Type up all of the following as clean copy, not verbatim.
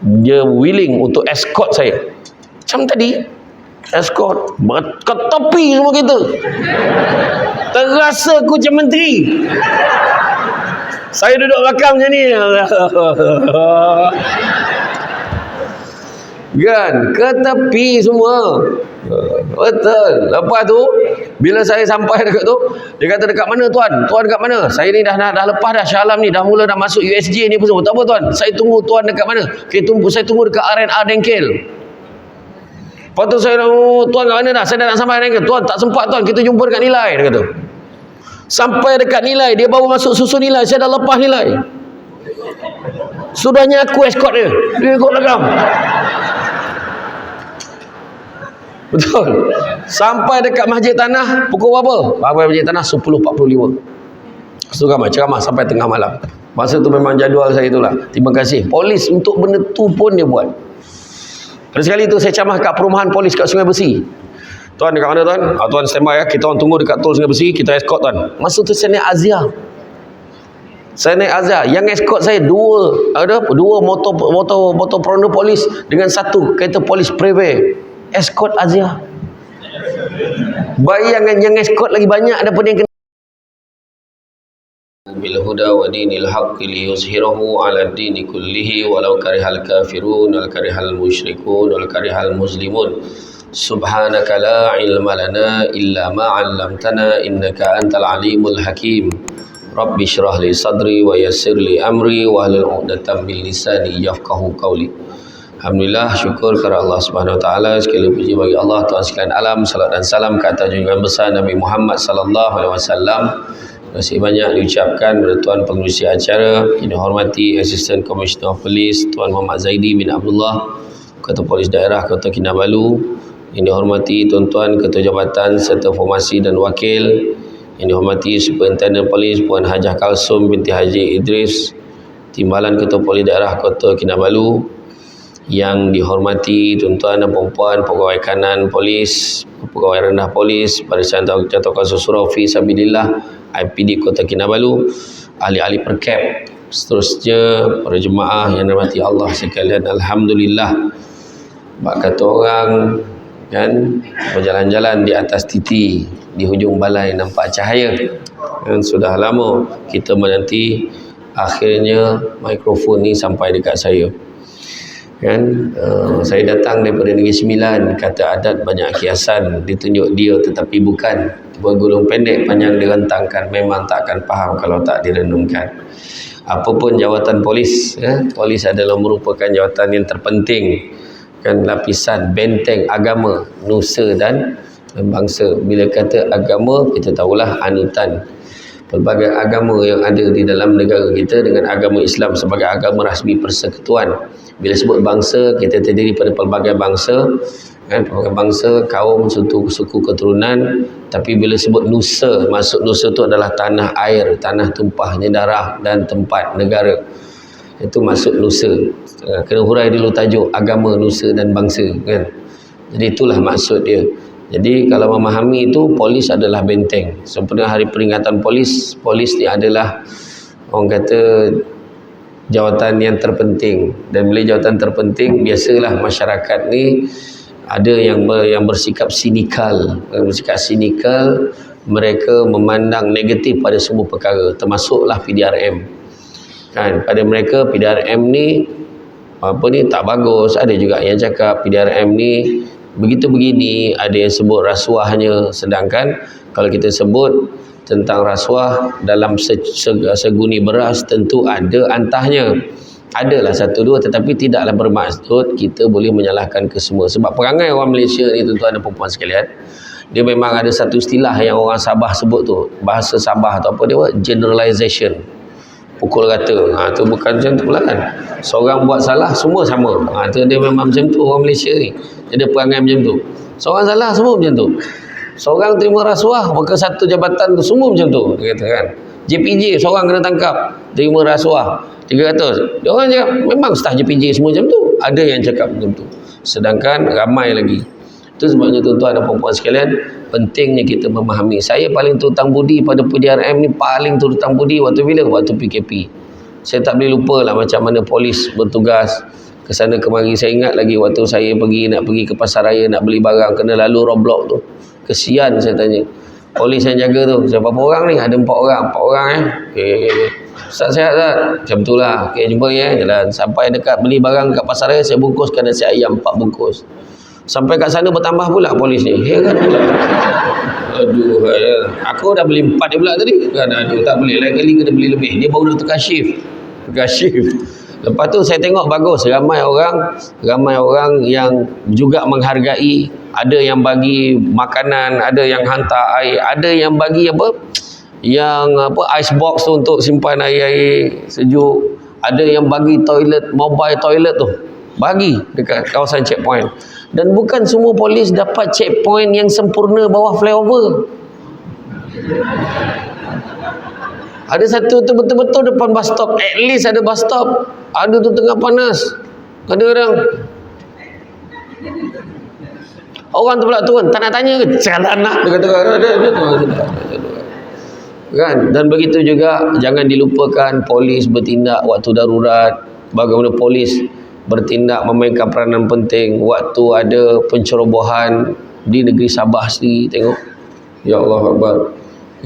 dia willing untuk escort saya. Macam tadi, escort ke tepi semua kita. Terasa aku macam menteri. Saya duduk belakang macam ni. Kan, ke tepi semua. Betul. Lepas tu bila saya sampai dekat tu, dia kata, dekat mana tuan? Tuan dekat mana? Saya ni dah lepas dah Shah Alam ni, dah mula dah masuk USJ ni pun semua. Tak apa tuan, saya tunggu tuan dekat mana? Okay, saya tunggu dekat R&R Dengkel. Lepas tu saya, tuan kat mana dah? Saya dah nak sampai Dengkel. Tuan tak sempat tuan, kita jumpa dekat Nilai, dia kata. Sampai dekat Nilai, dia baru masuk susun Nilai, saya dah lepas Nilai. Sudahnya aku escort dia ikut belakang. Betul. Sampai dekat Masjid Tanah pukul berapa? Sampai Masjid Tanah 10.45. Ceramah sampai tengah malam. Masa tu memang jadual saya itulah. Terima kasih. Polis untuk benda tu pun dia buat. Pada sekali tu saya ceramah kat perumahan polis kat Sungai Besi. Tuan dekat mana tuan? Tuan standby ya. Kita orang tunggu dekat tol Sungai Besi, kita escort tuan. Masa tu saya naik Azia. Yang escort saya dua motor peronda polis dengan satu kereta polis Preve. Escort Azia. Bayangan yang escort lagi banyak daripada yang kena. Bil huda wa dinil haqqi liyuzhirahu 'ala ad-dini kullihi walau karihal kafirun wal karihal musyrikun wal karihal muslimun. Subhanaka la ilma lana illa ma 'allamtana innaka antal alimul hakim. Rabbi shrah li sadri wa yassir li amri wa hlul 'uqdatam min lisani yafqahu qawli. Alhamdulillah, syukur kepada Allah Subhanahu Wa Taala. Segala puji bagi Allah Tuhan sekalian alam. Salat dan salam ke atas junjungan besar Nabi Muhammad sallallahu alaihi wasallam. Terima kasih banyak diucapkan kepada Tuan Pengerusi acara, yang dihormati Assistant Commissioner of Police Tuan Muhammad Zaidi bin Abdullah, Ketua Polis Daerah Kota Kinabalu, yang dihormati tuan-tuan Ketua Jabatan serta Formasi dan Wakil, yang dihormati Superintendent Polis Puan Hajah Kalsum binti Haji Idris, Timbalan Ketua Polis Daerah Kota Kinabalu, yang dihormati tuan-tuan dan puan-puan pegawai kanan polis, pegawai rendah polis, Barisan Jatuh Kasus Surau fi Sabilillah IPD Kota Kinabalu, ahli-ahli perkap, seterusnya para jemaah yang dirahmati Allah sekalian. Alhamdulillah, bak kata orang kan, berjalan-jalan di atas titi, di hujung balai nampak cahaya. Dan sudah lama kita menanti akhirnya mikrofon ni sampai dekat saya. Kan, saya datang daripada Negeri Sembilan, kata adat banyak kiasan, ditunjuk dia tetapi bukan, bergulung pendek panjang direntangkan, memang tak akan faham kalau tak direnungkan. Apapun jawatan polis, polis adalah merupakan jawatan yang terpenting, kan, lapisan benteng agama, nusa dan bangsa. Bila kata agama, kita tahulah anutan pelbagai agama yang ada di dalam negara kita dengan agama Islam sebagai agama rasmi persekutuan. Bila sebut bangsa, kita terdiri pada pelbagai bangsa, kan, pelbagai bangsa, kaum, suku keturunan. Tapi bila sebut nusa, maksud nusa itu adalah tanah air, tanah tumpahnya darah dan tempat negara. Itu maksud nusa. Kena hurai dulu tajuk agama, nusa dan bangsa, kan. Jadi itulah maksud dia. Jadi kalau memahami itu, polis adalah benteng. Sempena hari peringatan polis, polis ni adalah orang kata jawatan yang terpenting. Dan bila jawatan terpenting, biasalah masyarakat ni ada yang bersikap sinikal. Bersikap sinikal, mereka memandang negatif pada semua perkara, termasuklah PDRM. Kan, pada mereka PDRM ni tak bagus. Ada juga yang cakap PDRM ni begitu begini, ada yang sebut rasuahnya. Sedangkan kalau kita sebut tentang rasuah dalam seguni beras, tentu ada antahnya. Adalah satu dua, tetapi tidaklah bermaksud kita boleh menyalahkan ke semua. Sebab perangai orang Malaysia ni, tuan-tuan dan puan-puan sekalian, dia memang ada satu istilah yang orang Sabah sebut tu, bahasa Sabah atau apa dia buat, generalization, pukul rata. Tu bukan macam tu lah kan. Seorang buat salah, semua sama. Tu dia memang macam tu orang Malaysia ni. Dia ada perangai macam tu. Seorang salah, semua macam tu. Seorang terima rasuah, maka satu jabatan tu semua macam tu. Dia kata kan. JPJ, seorang kena tangkap, terima rasuah 300. Dia orang cakap, memang staf JPJ semua macam tu. Ada yang cakap macam tu. Sedangkan ramai lagi. Itu sebabnya tuan-tuan dan puan-puan sekalian, pentingnya kita memahami. Saya paling terhutang budi pada PDRM ni, paling terhutang budi waktu bila? Waktu PKP. Saya tak boleh lupa lah macam mana polis bertugas, ke sana kemari. Saya ingat lagi waktu saya nak pergi ke pasar raya nak beli barang, kena lalu roadblock tu. Kesian saya tanya. Polis yang jaga tu, saya berapa orang ni? Ada 4 orang okey. Ustaz sihat tak? Macam tu lah. Okey, jumpa ya. Jalan. Sampai dekat beli barang dekat pasar raya, saya bungkuskan nasi ayam 4 bungkus. Sampai kat sana bertambah pula polis ni. Heran pula. Aduh, aku dah beli 4 dia pula tadi. Kan, aduh, tak boleh. Lain kali kena beli lebih. Dia baru nak tukar shift. Lepas tu saya tengok bagus. Ramai orang yang juga menghargai. Ada yang bagi makanan, ada yang hantar air, ada yang bagi ice box tu untuk simpan air sejuk, ada yang bagi mobile toilet tu bagi dekat kawasan checkpoint. Dan bukan semua polis dapat checkpoint yang sempurna bawah flyover. Ada satu tu betul-betul depan bus stop, at least ada bus stop. Ada tu tengah panas, kadang-kadang orang tu pula turun, tak nak tanya ke? Jalan nak. Dia kata, kan? Dan begitu juga, jangan dilupakan polis bertindak waktu darurat. Bagaimana polis bertindak memainkan peranan penting waktu ada pencerobohan di negeri Sabah sendiri. Tengok. Ya Allah Akbar.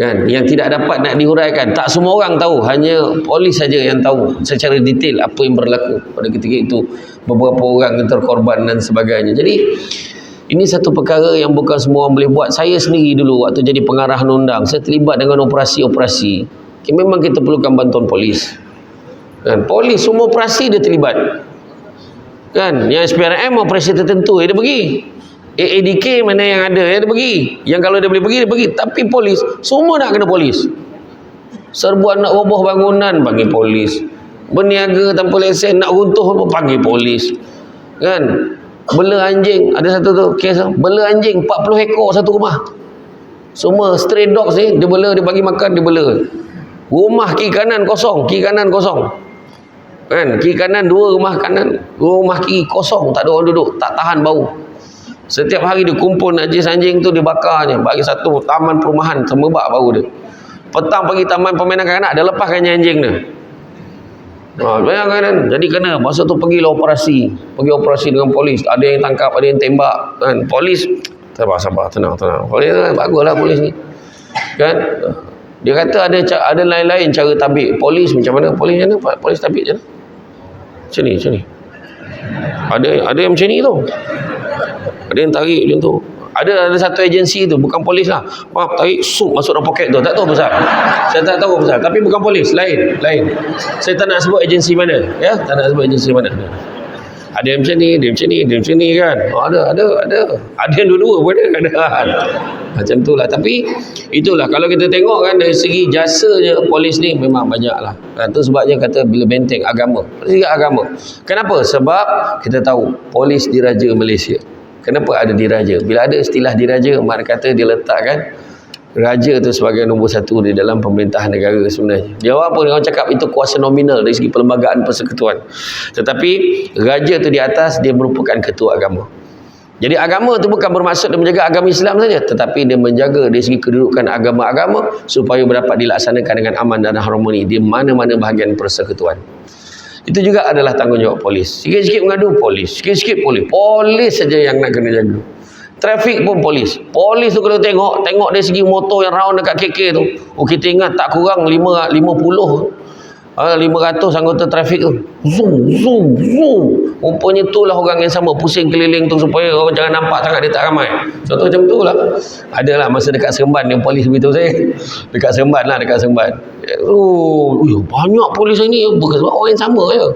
Kan? Yang tidak dapat nak dihuraikan. Tak semua orang tahu. Hanya polis saja yang tahu secara detail apa yang berlaku pada ketika itu. Beberapa orang yang terkorban dan sebagainya. Jadi, ini satu perkara yang bukan semua orang boleh buat. Saya sendiri dulu waktu jadi pengarah undang, saya terlibat dengan operasi-operasi. Memang kita perlukan bantuan polis. Kan? Polis semua operasi dia terlibat. Kan? Yang SPRM operasi tertentu dia pergi. AADK mana yang ada dia pergi. Yang kalau dia boleh pergi dia pergi. Tapi polis semua nak kena polis. Serbuan nak roboh bangunan panggil polis. Berniaga tanpa lesen nak runtuh pun panggil polis. Kan? Bela anjing, ada satu tu kes, bela anjing 40 ekor satu rumah. Semua stray dogs ni dia bela, dia bagi makan, dia bela. Rumah kiri kanan kosong. Kan, kiri kanan 2 rumah kanan, 2 rumah kiri kosong, tak ada orang duduk, tak tahan bau. Setiap hari dia kumpul najis anjing tu, dia bakarnya, bagi satu taman perumahan, semebak bau dia. Petang pergi taman permainan kanak, dia lepaskan anjing dia. Bayangkan kan? Jadi kena masa tu pergilah operasi dengan polis. Ada yang tangkap, ada yang tembak kan. Polis sabar tenang. Polis baguslah polis ni kan. Dia kata ada lain-lain cara tabik. Polis macam mana? Polis macam mana? Polis tabik macam mana? Macam ni. Ada yang macam ni tu. Ada yang tarik macam tu. Ada satu agensi tu, bukan polis lah. Tarik sup masuk dalam poket tu. Tak tahu pasal. Saya tak tahu pasal. Tapi bukan polis. Lain. Saya tak nak sebut agensi mana. Ya, tak nak sebut agensi mana. Ada yang macam ni, dia macam ni kan. Ada. Ada yang dua-dua pun ada. Macam tu lah. Tapi itulah. Kalau kita tengok kan dari segi jasanya polis ni memang banyak lah. Itu sebabnya kata bila benteng agama. Dari segi agama. Kenapa? Sebab kita tahu polis diraja Malaysia. Kenapa ada diraja? Bila ada istilah diraja, mak kata dia letakkan raja tu sebagai nombor 1 di dalam pemerintahan negara sebenarnya. Dia apa? Orang cakap itu kuasa nominal dari segi perlembagaan persekutuan. Tetapi raja tu di atas, dia merupakan ketua agama. Jadi agama tu bukan bermaksud dia menjaga agama Islam saja, tetapi dia menjaga dari segi kedudukan agama-agama supaya dapat dilaksanakan dengan aman dan harmoni di mana-mana bahagian persekutuan. Itu juga adalah tanggungjawab polis. Sikit-sikit mengadu polis, sikit-sikit polis saja yang nak kena jaga. Trafik pun polis. Polis tu kalau tengok dari segi motor yang round dekat KK tu, kita ingat tak kurang 500 anggota trafik tu. Zoom. Rupanya itulah orang yang sama pusing keliling tu supaya orang jangan nampak sangat dia tak ramai. Contoh macam tu lah. Adalah masa dekat Seremban yang polis beritahu saya. Dekat Seremban. Banyak polis ni bukan sebab orang yang sama je.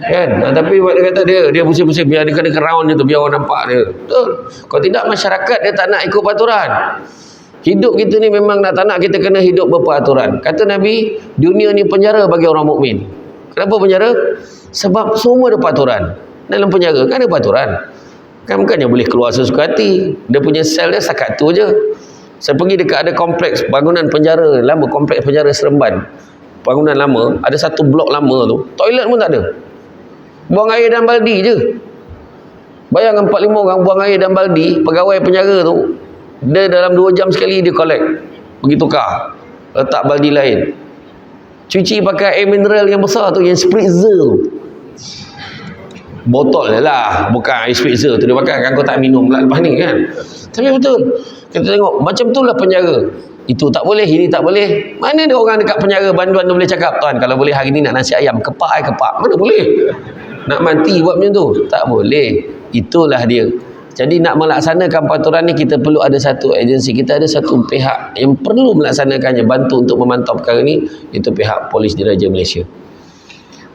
Kan? Tapi dia kata dia pusing-pusing biar dia kena round je tu, biar orang nampak dia. Betul. Kalau tidak masyarakat dia tak nak ikut peraturan. Hidup kita ni memang tak nak kita kena hidup berperaturan. Kata Nabi, dunia ni penjara bagi orang mukmin. Kenapa penjara? Sebab semua ada peraturan. Dalam penjara kan ada peraturan. Kan bukannya boleh keluar sesuka hati. Dia punya sel dia setakat tu je. Saya pergi dekat ada kompleks bangunan penjara lama, kompleks penjara Seremban. Bangunan lama, ada satu blok lama tu, toilet pun tak ada. Buang air dan baldi je. Bayangkan 4-5 orang buang air dan baldi, pegawai penjara tu, dia dalam 2 jam sekali dia collect, pergi tukar, letak baldi lain, cuci pakai air mineral yang besar tu, yang spritzer tu. botol je lah, bukan air spritzer tu dia pakai kan, kau tak minum lah lepas ni kan. Tapi betul, kita tengok macam tu lah penjara. Itu tak boleh, ini tak boleh. Mana ada orang dekat penjara banduan tu boleh cakap, tuan kalau boleh hari ni nak nasi ayam, kepak kepak. Mana boleh. Nak mati buat macam tu, tak boleh. Itulah dia. Jadi nak melaksanakan peraturan ni, kita perlu ada satu agensi, kita ada satu pihak yang perlu melaksanakannya, bantu untuk memantau perkara ni, itu pihak Polis Diraja Malaysia.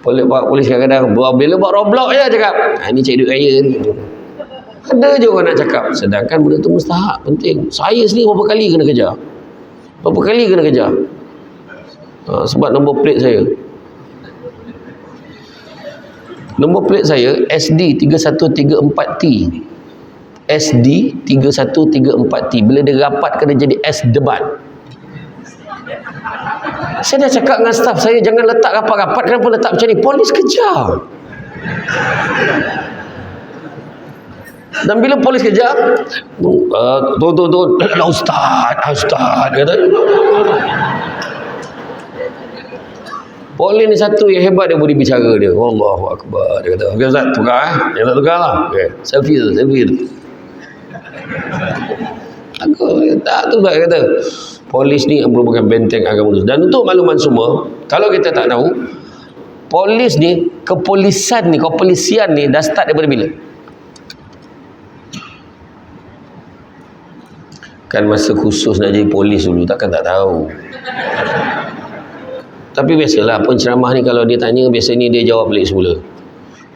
Polis kadang-kadang bila buat Roblox je cakap, ni cari duit raya ni. Ada je orang nak cakap, sedangkan benda tu mustahak, penting. Saya sendiri berapa kali kena kejar, sebab nombor plate saya SD 3134T. SD 3134T. Bila dia rapat kena jadi S depan. Saya dah cakap dengan staf saya, jangan letak rapat-rapat, kenapa letak macam ni? Polis kejar. Dan bila polis kejar, turun. Ustaz kata. Polis ni satu yang hebat, dia boleh bicara dia. Allahu Akbar. Dia kata, okey Ustaz, tukar Yang tak tukar lah. Okay. Selfie tu. Aku tak tu tak kata. Polis ni merupakan benteng agama tu. Dan untuk makluman semua, kalau kita tak tahu, polis ni, kepolisian ni dah start daripada bila? Kan masa khusus nak jadi polis dulu, takkan tak tahu. Tapi biasalah penceramah ni kalau dia tanya, biasanya dia jawab balik semula.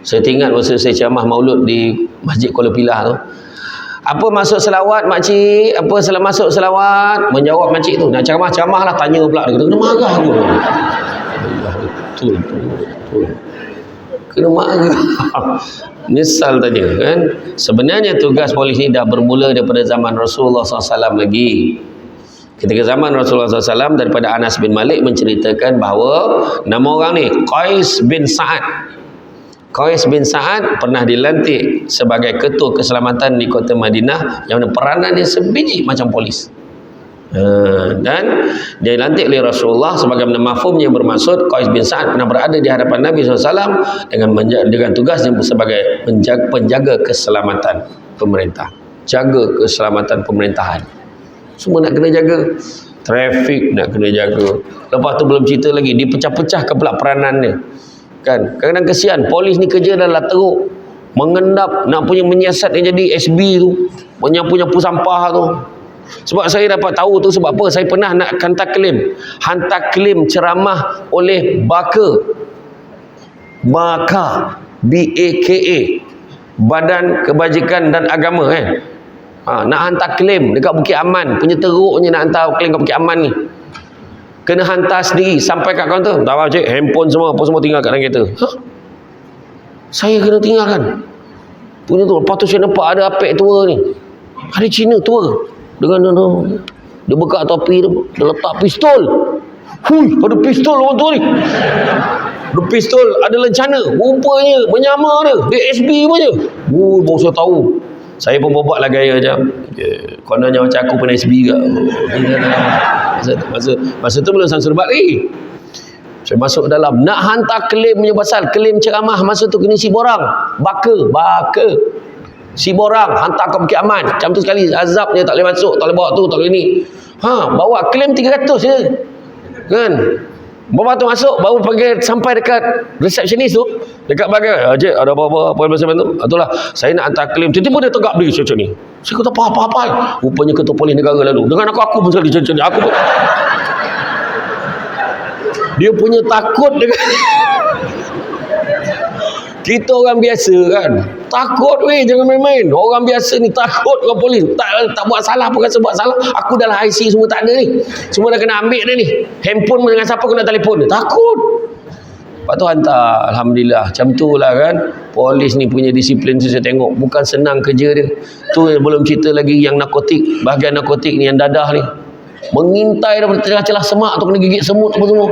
Saya ingat masa saya ceramah maulud di Masjid Kuala Pilah tu, apa maksud selawat makcik? Apa masuk selawat? Menjawab makcik tu, nak ceramah lah, tanya pula. Dia kata, kena marah aku. Betul. Kena marah. Nyesal tanya kan. Sebenarnya tugas polis ni dah bermula daripada zaman Rasulullah SAW lagi. Ketika zaman Rasulullah SAW, daripada Anas bin Malik menceritakan bahawa nama orang ni Qais bin Sa'ad pernah dilantik sebagai ketua keselamatan di kota Madinah, yang mana peranan dia sebiji macam polis. Dan dia dilantik oleh Rasulullah sebagaimana mafhumnya bermaksud Qais bin Sa'ad pernah berada di hadapan Nabi SAW dengan tugasnya sebagai penjaga keselamatan pemerintah, jaga keselamatan pemerintahan. Semua nak kena jaga, trafik nak kena jaga. Lepas tu belum cerita lagi, dipecah-pecah ke pula peranan dia. Kan, kadang-kadang kesian, polis ni kerja adalah teruk, mengendap, nak punya menyiasat yang jadi SB tu, menyapu-nyapu sampah tu. Sebab saya dapat tahu tu sebab apa? Saya pernah nak hantar klaim ceramah oleh BAKA, BAKA, Badan Kebajikan dan Agama nak hantar klaim dekat Bukit Aman, punya teruknya nak hantar klaim kat Bukit Aman ni. Kena hantar sendiri sampai kat kaunter. Tak apa cik, handphone semua tinggal kat dalam kereta. Saya kena tinggalkan punya tu. Lepas tu saya nampak ada apek tua ni, ada Cina tua dengan dia buka topi tu, dia letak pistol. Ada pistol orang tua ni. Ada pistol, ada lencana, rupanya menyamar dia SB punya. Baru saya tahu. Saya pun buat lah gaya macam, kononnya macam aku pernah SB ke. Masa tu belum Samsul Bakri. Saya masuk dalam, nak hantar klaim punya pasal, klaim ceramah masa tu kena Siborang. Baka. Siborang, hantar ke Bukit Aman. Macam tu sekali, azabnya tak boleh masuk, tak boleh bawa tu, tak boleh ni. Bawa klaim 300 je. Kan? Bawa tu masuk, baru panggil sampai dekat resepsionis tu, dekat bagai, cik ada apa-apa masa tu? Itulah, saya nak hantar klaim. Tiba-tiba dia tegak berdiri macam ni. Saya kata apa-apa. Rupanya ketua polis negara lalu. Dengan aku pun sekali macam ni. Aku pun. Dia punya takut dengan kita orang biasa kan. Takut jangan main-main. Orang biasa ni takut dengan polis. Tak buat salah pun rasa buat salah. Aku dalam IC semua tak ada ni. Semua dah kena ambil dia ni. Handphone dengan siapa kena telefon dia. Takut. Lepas tu hantar. Alhamdulillah. Macam tu lah kan. Polis ni punya disiplin saya tengok. Bukan senang kerja dia. Tu belum cerita lagi yang narkotik. Bahagian narkotik ni yang dadah ni. Mengintai daripada celah-celah semak tu, kena gigit semut apa semua.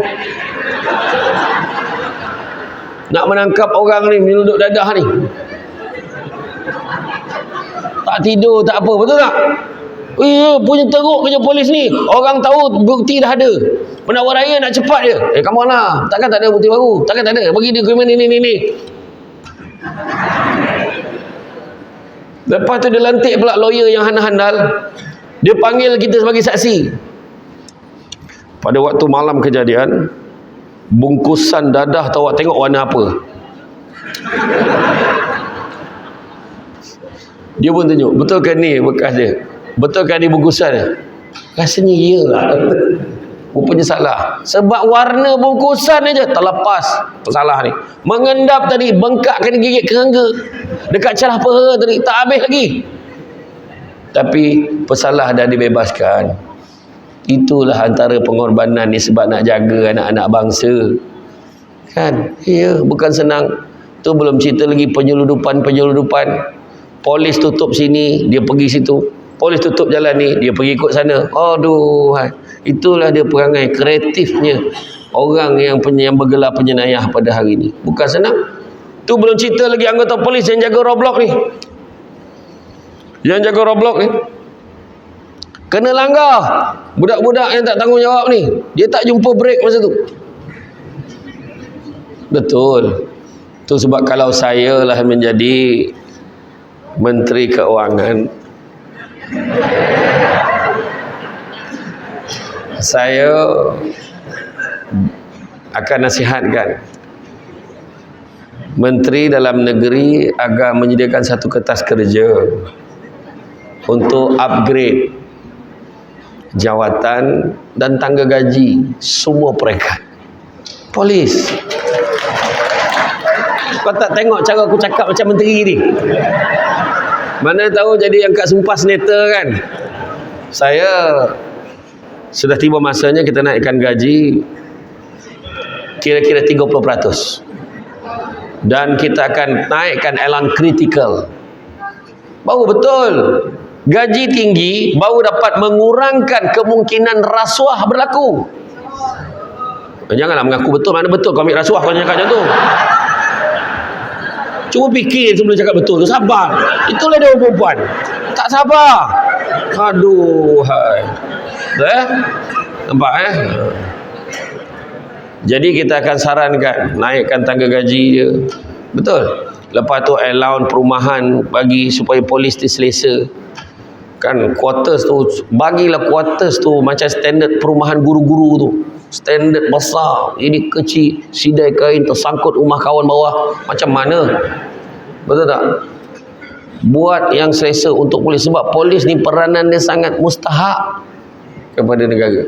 Nak menangkap orang ni menyelundup dadah ni. Tak tidur, tak apa. Betul tak? Punya teruk kerja polis ni. Orang tahu bukti dah ada. Penawar raya nak cepat je. Come on lah. Takkan tak ada bukti baru? Takkan tak ada? Bagi dia krimen ni. Lepas tu dia lantik pula lawyer yang handal-handal. Dia panggil kita sebagai saksi. Pada waktu malam kejadian, bungkusan dadah tahu awak tengok warna apa? Dia pun tunjuk, betulkah ni bekas dia? Betulkah ni bungkusan dia? Rasanya iyalah. Rupanya salah. Sebab warna bungkusan aja terlepas. Salah ni. Mengendap tadi, bengkak kena gigit kerangka. Dekat celah peha tadi, tak habis lagi. Tapi pesalah dah dibebaskan. Itulah antara pengorbanan ni sebab nak jaga anak-anak bangsa. Kan? Ya, bukan senang. Tu belum cerita lagi penyeludupan. Polis tutup sini, dia pergi situ. Polis tutup jalan ni, dia pergi ikut sana. Aduh, itulah dia perangai kreatifnya orang yang bergelar penjenayah pada hari ni. Bukan senang. Tu belum cerita lagi anggota polis yang jaga roadblock ni. Yang jaga roadblock ni kena langgar. Budak-budak yang tak tanggungjawab ni, dia tak jumpa break masa tu. Betul. Tu sebab kalau saya lah menjadi Menteri Keuangan, saya akan nasihatkan Menteri Dalam Negeri agar menyediakan satu kertas kerja untuk upgrade jawatan dan tangga gaji semua peringkat polis. Kau tak tengok cara aku cakap macam menteri ni? Mana tahu jadi angkat sumpah senator kan? Saya sudah tiba masanya kita naikkan gaji kira-kira 30%. Dan kita akan naikkan elang kritikal. Baru betul. Gaji tinggi baru dapat mengurangkan kemungkinan rasuah berlaku. Janganlah mengaku betul, mana betul kau ambil rasuah kau cakap macam tu. Cuba fikir sebelum cakap betul tu, sabar. Itulah dia orang perempuan. Tak sabar. Aduh, hai. Nampak Jadi kita akan sarankan naikkan tangga gaji dia. Betul. Lepas tu allowance perumahan bagi supaya polis diselesa. Kan quarters tu, bagilah quarters tu macam standard perumahan guru-guru tu. Standard besar, ini kecil, sidai kain tersangkut rumah kawan bawah. Macam mana? Betul tak? Buat yang selesa untuk polis. Sebab polis ni peranan dia sangat mustahak kepada negara.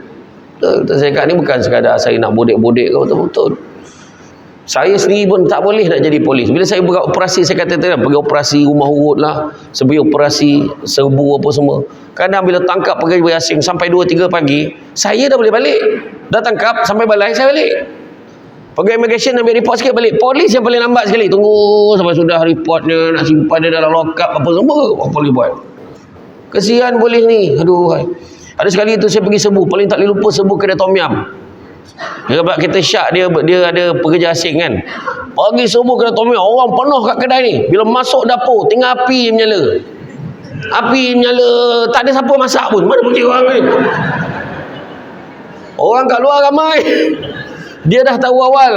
Betul. Saya kat ni bukan sekadar saya nak bodek-bodek ke, betul-betul. Saya sendiri pun tak boleh nak jadi polis. Bila saya beroperasi, saya kata tadi, pergi operasi rumah urut lah, pergi operasi serbu apa semua. Kadang bila tangkap pegawai asing sampai 2-3 pagi, saya dah boleh balik. Dah tangkap sampai balai, saya balik. Pegawai immigration ambil report sikit balik. Polis yang paling lambat sekali. Tunggu sampai sudah reportnya, nak simpan dia dalam lock up apa semua. Apa boleh buat? Kesian polis ni. Aduh. Ada sekali tu saya pergi serbu, paling tak boleh lupa serbu kedai tom yum. Sebab kita syak dia ada pekerja asing kan. Pagi serbu kedai tom yum, orang penuh kat kedai ni. Bila masuk dapur, tinggal api menyala. Api menyala, tak ada siapa masak pun. Mana pergi orang ni? Orang kat luar ramai. Dia dah tahu awal.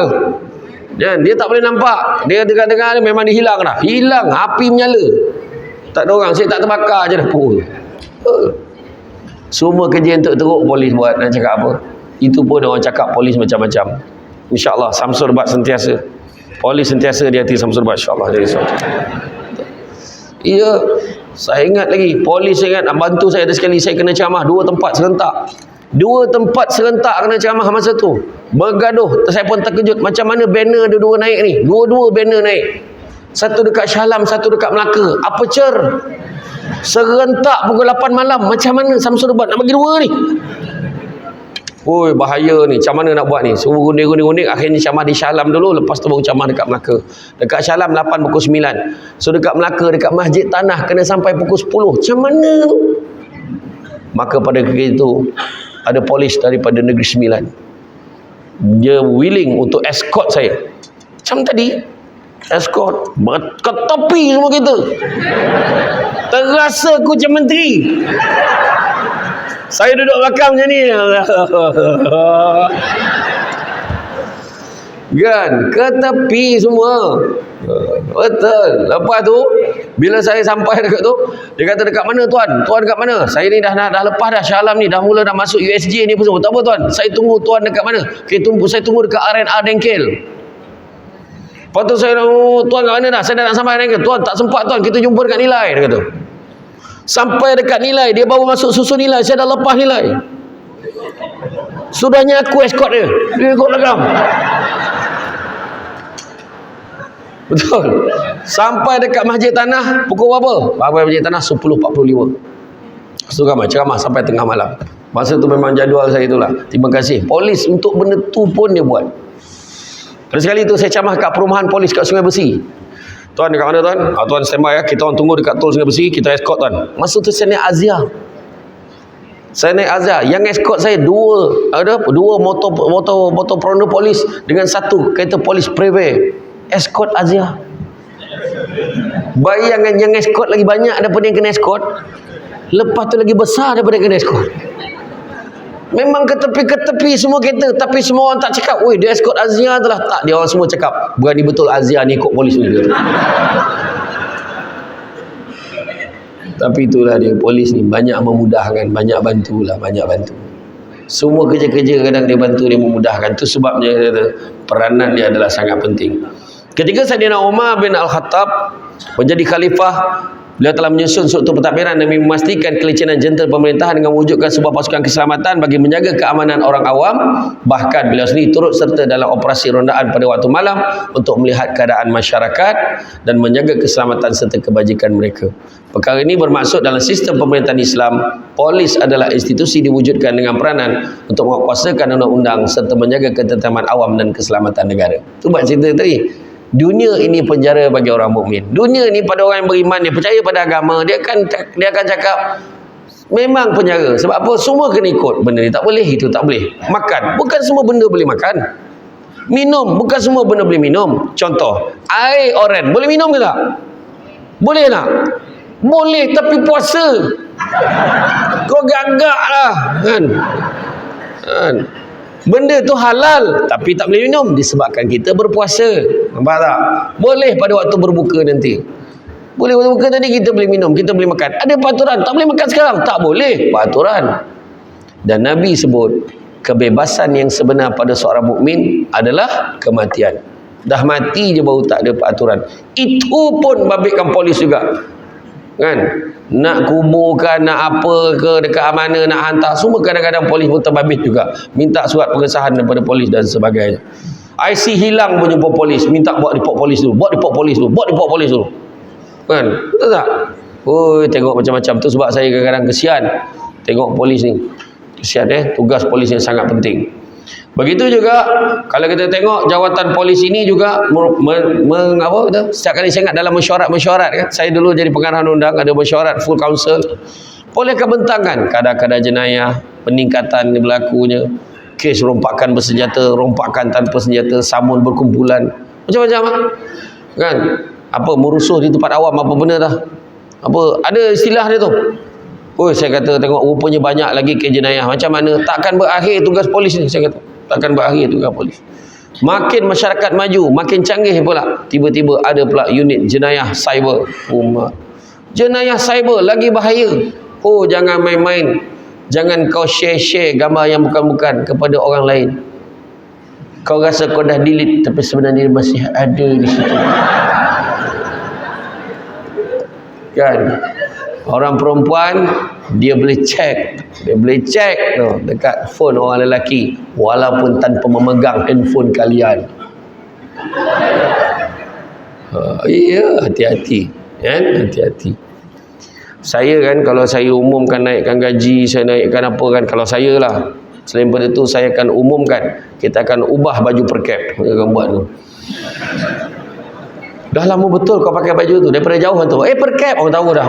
Dan dia tak boleh nampak. Dia tengah-tengah memang dia hilang dah. Hilang, api menyala. Tak ada orang, saya tak terbakar je dapur. Semua kerja yang teruk polis buat. Nak cakap apa? Itu pun orang cakap polis macam-macam. InsyaAllah Samsul Bat sentiasa. Polis sentiasa di hati Samsul Bat, insyaAllah. Ya, saya ingat lagi. Polis saya ingat, bantu saya ada sekali. Saya kena ceramah 2 tempat serentak. 2 tempat serentak kena ceramah masa tu. Bergaduh. Saya pun terkejut. Macam mana banner dua-dua naik ni? Dua-dua banner naik. Satu dekat Shahlam, satu dekat Melaka. Apa cer? Serentak pukul 8 malam. Macam mana Samsul Bat nak bagi 2 ni? Oi, bahaya ni. Macam mana nak buat ni? Suruh gundik-gundik. Akhirnya ceramah di Shahlam dulu. Lepas tu baru ceramah dekat Melaka. Dekat Shahlam 8 pukul 9. So dekat Melaka, dekat Masjid Tanah kena sampai pukul 10. Macam mana tu? Maka pada ketika itu ada polis daripada Negeri Sembilan. Dia willing untuk escort saya. Macam tadi. Escort. Ketepi semua kita. Terasa aku macam menteri. Saya duduk belakang macam ni. Kan? Ke tepi semua. Betul. Lepas tu Bila saya sampai dekat tu, dia kata, dekat mana tuan? Tuan dekat mana? Saya ni dah lepas dah Shah Alam ni, dah mula nak masuk USJ ni pun. Tak apa tuan, saya tunggu tuan dekat mana? Okay, saya tunggu dekat R&R Dengkel. Lepas tu saya, tuan kat mana dah? Saya dah nak sampai Dengkel. Tuan tak sempat tuan, kita jumpa dekat Nilai, dia kata. Sampai dekat Nilai, dia baru masuk susun Nilai, saya dah lepas Nilai. Sudahnya aku escort dia ikut belakang. Betul. Sampai dekat Masjid Tanah pukul berapa? Masjid Tanah 10.45. Ceramah sampai tengah malam. Masa tu memang jadual saya itulah. Terima kasih polis untuk benda tu pun dia buat. Pada sekali tu saya ceramah kat perumahan polis kat Sungai Besi. Tuan dekat mana tuan? Tuan standby ya. Kita orang tunggu dekat tol Sungai Besi, kita escort tuan. Masa tu saya naik Azia. Yang escort saya dua motor peronda polis dengan satu kereta polis Preve. Escort Azia. Bayangan yang escort lagi banyak daripada yang kena escort. Lepas tu lagi besar daripada yang kena escort. Memang ke tepi semua kereta, tapi semua orang tak cakap, "Weh, dia escort Azia tu lah." Tak, dia orang semua cakap, "Berani betul Azia ni ikut polis ni." Tapi itulah dia, polis ni banyak memudahkan, banyak bantu. Semua kerja-kerja kadang dia bantu, dia memudahkan. Itu sebabnya peranan dia adalah sangat penting. Ketika Saidina Umar bin Al-Khattab menjadi khalifah, beliau telah menyusun suatu pentadbiran demi memastikan kelicinan jentera pemerintahan dengan mewujudkan sebuah pasukan keselamatan bagi menjaga keamanan orang awam. Bahkan beliau sendiri turut serta dalam operasi rondaan pada waktu malam untuk melihat keadaan masyarakat dan menjaga keselamatan serta kebajikan mereka. Perkara ini bermaksud dalam sistem pemerintahan Islam, polis adalah institusi diwujudkan dengan peranan untuk menguatkuasakan undang-undang serta menjaga ketentraman awam dan keselamatan negara. Itu buat cerita tadi. Dunia ini penjara bagi orang mukmin. Dunia ni pada orang yang beriman, dia percaya pada agama, dia akan cakap memang penjara. Sebab apa? Semua kena ikut. Benda ni tak boleh, itu tak boleh. Makan, bukan semua benda boleh makan. Minum, bukan semua benda boleh minum. Contoh, air oren boleh minum ke tak? Boleh tak? Boleh, tapi puasa. Kau gagak lah kan? Benda tu halal tapi tak boleh minum disebabkan kita berpuasa. Nampak tak? Boleh pada waktu berbuka nanti. Boleh waktu berbuka tadi kita boleh minum, kita boleh makan. Ada peraturan, tak boleh makan sekarang. Tak boleh, peraturan. Dan Nabi sebut kebebasan yang sebenar pada seorang mukmin adalah kematian. Dah mati je baru tak ada peraturan. Itu pun babitkan polis juga. Kan? Nak kuburkan, nak apa ke dekat mana nak hantar, semua kadang-kadang polis pun terbabit juga, minta surat pengesahan daripada polis dan sebagainya. IC hilang pun jumpa polis, minta buat report polis dulu, buat report polis dulu kan, betul tak? Tengok macam-macam tu. Sebab saya kadang-kadang kesian tengok polis ni, kesian tugas polis yang sangat penting. Begitu juga kalau kita tengok jawatan polis ini juga setiap kali saya ingat dalam mesyuarat kan, saya dulu jadi pengarah undang, ada mesyuarat full council, boleh akan bentangkan kadar-kadar jenayah, peningkatan berlakunya kes rompakan bersenjata, rompakan tanpa senjata, samun berkumpulan, macam-macam kan, apa merusuh di tempat awam, apa benda dah, apa ada istilah dia tu. Saya kata tengok rupanya banyak lagi kes jenayah. Macam mana? Takkan berakhir tugas polis ni, saya kata. Takkan berakhir tugas polis. Makin masyarakat maju, makin canggih pula. Tiba-tiba ada pula unit jenayah cyber. Jenayah cyber lagi bahaya. Jangan main-main. Jangan kau share-share gambar yang bukan-bukan kepada orang lain. Kau rasa kau dah delete, tapi sebenarnya dia masih ada di situ. Kan? Orang perempuan dia boleh check dekat phone orang lelaki walaupun tanpa memegang handphone kalian. Ya, hati-hati kan, hati-hati. Saya kan, kalau saya umumkan naikkan gaji, saya naikkan apa kan, kalau saya lah, selain pada tu saya akan umumkan kita akan ubah baju per cap. Mereka akan buat tu. Dah lama betul kau pakai baju tu, daripada jauh tu. Per cap, orang tahu dah.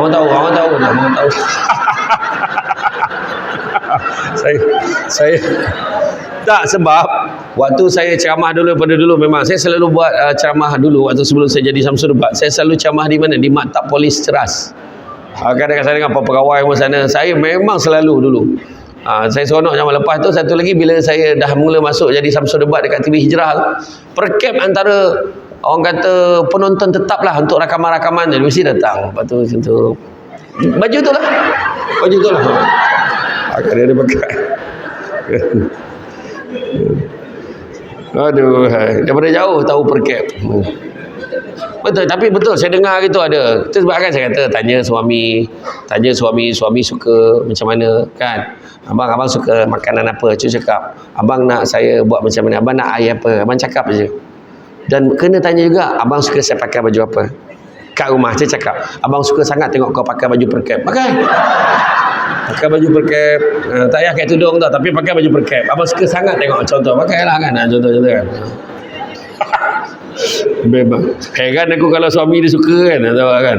Saya tak, sebab waktu saya ceramah dulu, memang saya selalu buat ceramah dulu waktu sebelum saya jadi Samsul Debat. Saya selalu ceramah di mana? Di Maktab Polis Ceras. Kadang-kadang saya dengan pegawai di sana, saya memang selalu dulu. Saya seronok zaman lepas tu. Satu lagi, bila saya dah mula masuk jadi Samsul Debat dekat TV Hijrah, per cap antara Orang kata penonton tetap lah untuk rakaman-rakaman dia mesti datang. Lepas tu macam tu. Baju tu lah. Baju tu lah. Akan dia pakai. Aduh, daripada jauh tahu perkap. Betul, tapi betul saya dengar gitu ada. Itu sebab kan saya kata tanya suami suka macam mana kan. Abang suka makanan apa? Cuba cakap. Abang nak saya buat macam mana? Abang nak air apa? Abang cakap je. Dan kena tanya juga, abang suka saya pakai baju apa? Kat rumah saya cakap, abang suka sangat tengok kau pakai baju perkap. Pakai baju perkap, tak payah pakai tudung tau, tapi pakai baju perkap. Abang suka sangat tengok contoh, pakailah kan, contoh-contoh kan. Memang heran aku kalau suami dia suka kan, tahu kan.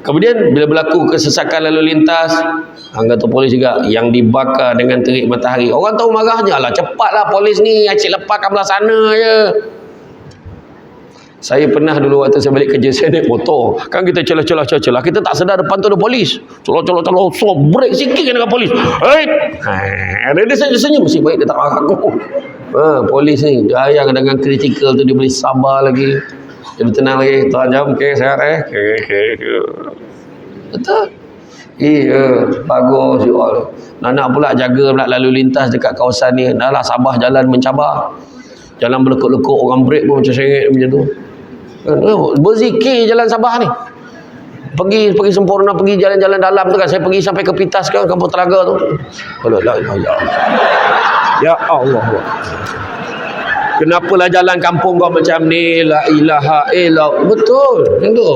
Kemudian bila berlaku kesesakan lalu lintas, anggota polis juga yang dibakar dengan terik matahari. Orang tahu marahnya, alah cepatlah polis ni, acik lepaskan belah sana je. Saya pernah dulu waktu saya balik kerja, saya naik motor. Kan kita celah-celah, kita tak sedar depan tu ada polis. Celah, so break sikit kan dengan polis. Dia senyum, mesti baik dia tak marah aku. Polis ni, dia yang dengan kritikal tu dia boleh sabar lagi. Dia tenang lagi. Tuan jam, okey, sehat Betul. Bagus you all. Nak pula jaga pula lalu lintas dekat kawasan ni. Dah lah Sabah jalan mencabar. Jalan berlekuk-lekuk, orang break pun macam sengit macam tu. Berzikir jalan Sabah ni. Pergi sempurna, pergi jalan-jalan dalam tu kan. Saya pergi sampai ke Pitas kan, Kampung Telaga tu. Ya Allah. Kenapalah jalan kampung kau macam ni? La ilaha illallah. Betul. Macam tu.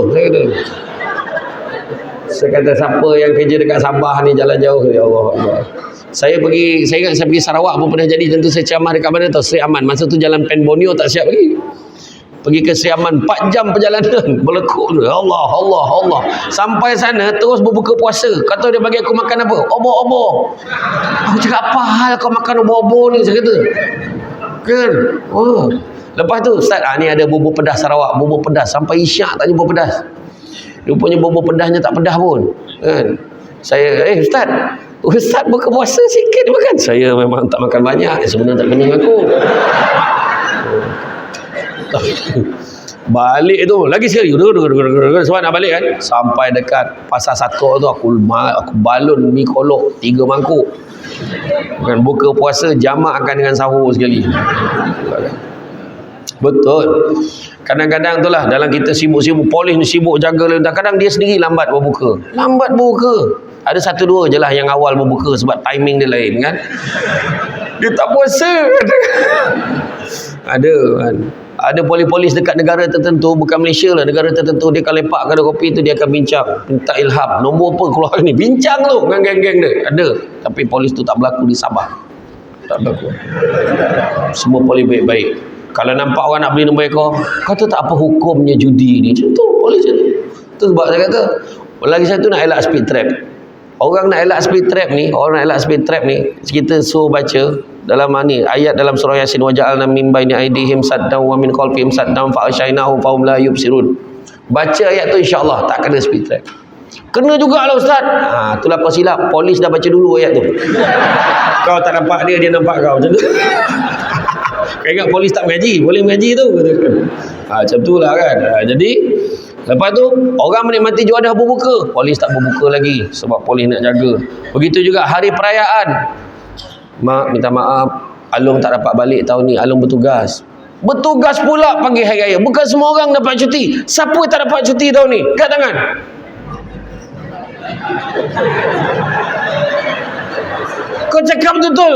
Saya kata siapa yang kerja dekat Sabah ni jalan jauh, ya Allah. Saya ingat saya pergi Sarawak pun pernah jadi. Tentu saya ceramah dekat mana tu? Sri Aman. Masa tu jalan Pen Borneo tak siap lagi. Pergi ke Sri Aman 4 jam perjalanan. Berlekuk tu. Allah. Sampai sana terus berbuka puasa. Kata dia bagi aku makan apa? Obor-obor. Aku cakap apa hal kau makan obor-obor ni? Saya kata. Kan? Lepas tu Ustaz, ni ada bubur pedas Sarawak. Bubur pedas. Sampai isyak tak jumpa pedas. Rupanya bubur pedasnya tak pedas pun. Kan? Saya, Ustaz buka puasa sikit makan. Saya memang tak makan banyak. Sebenarnya tak kenyang aku. Balik tu lagi sekali. Sebab nak balik kan. Sampai dekat Pasar Satu tu aku balun mi kolok 3 mangkuk. Bukan buka puasa jamakkan dengan sahur sekali. Betul. Kadang-kadang tu lah dalam kita sibuk-sibuk, polis ni sibuk jaga lalu. Kadang dia sendiri lambat berbuka. Ada 1-2 je lah yang awal berbuka sebab timing dia lain kan. Dia tak puasa. Ada polis-polis dekat negara tertentu, bukan Malaysia lah, negara tertentu, dia kalau lepak kedai kopi tu dia akan bincang, minta ilham, nombor apa keluar ni, bincang tu dengan geng-geng dia. Ada, tapi polis tu tak berlaku di Sabah. Tak berlaku. Semua polis baik-baik. Kalau nampak orang nak beli nombor ekor, kata tak apa hukumnya judi ni. Macam tu polis tu. Tu sebab saya kata, lagi satu nak elak speed trap. Orang nak elak speed trap ni, kita suruh baca dalam ni ayat dalam surah Yasin, wa ja'alna min baini aydihim saddan wa min khalfihim saddan fa asyaynahu fa hum la yubsirun. Baca ayat tu insya-Allah tak kena speed trap. Kena jugalah ustaz. Itulah kau silap. Polis dah baca dulu ayat tu. Kau tak nampak dia nampak kau macam tu. Kau ingat polis tak mengaji? Boleh mengaji tu. Macam itulah kan. Jadi lepas tu orang menikmati juadah berbuka, polis tak berbuka lagi sebab polis nak jaga. Begitu juga hari perayaan. Mak minta maaf, Alung tak dapat balik tahun ni. Alung bertugas pula pagi hari raya. Bukan semua orang dapat cuti. Siapa tak dapat cuti tahun ni? Angkat tangan. Kau cakap betul.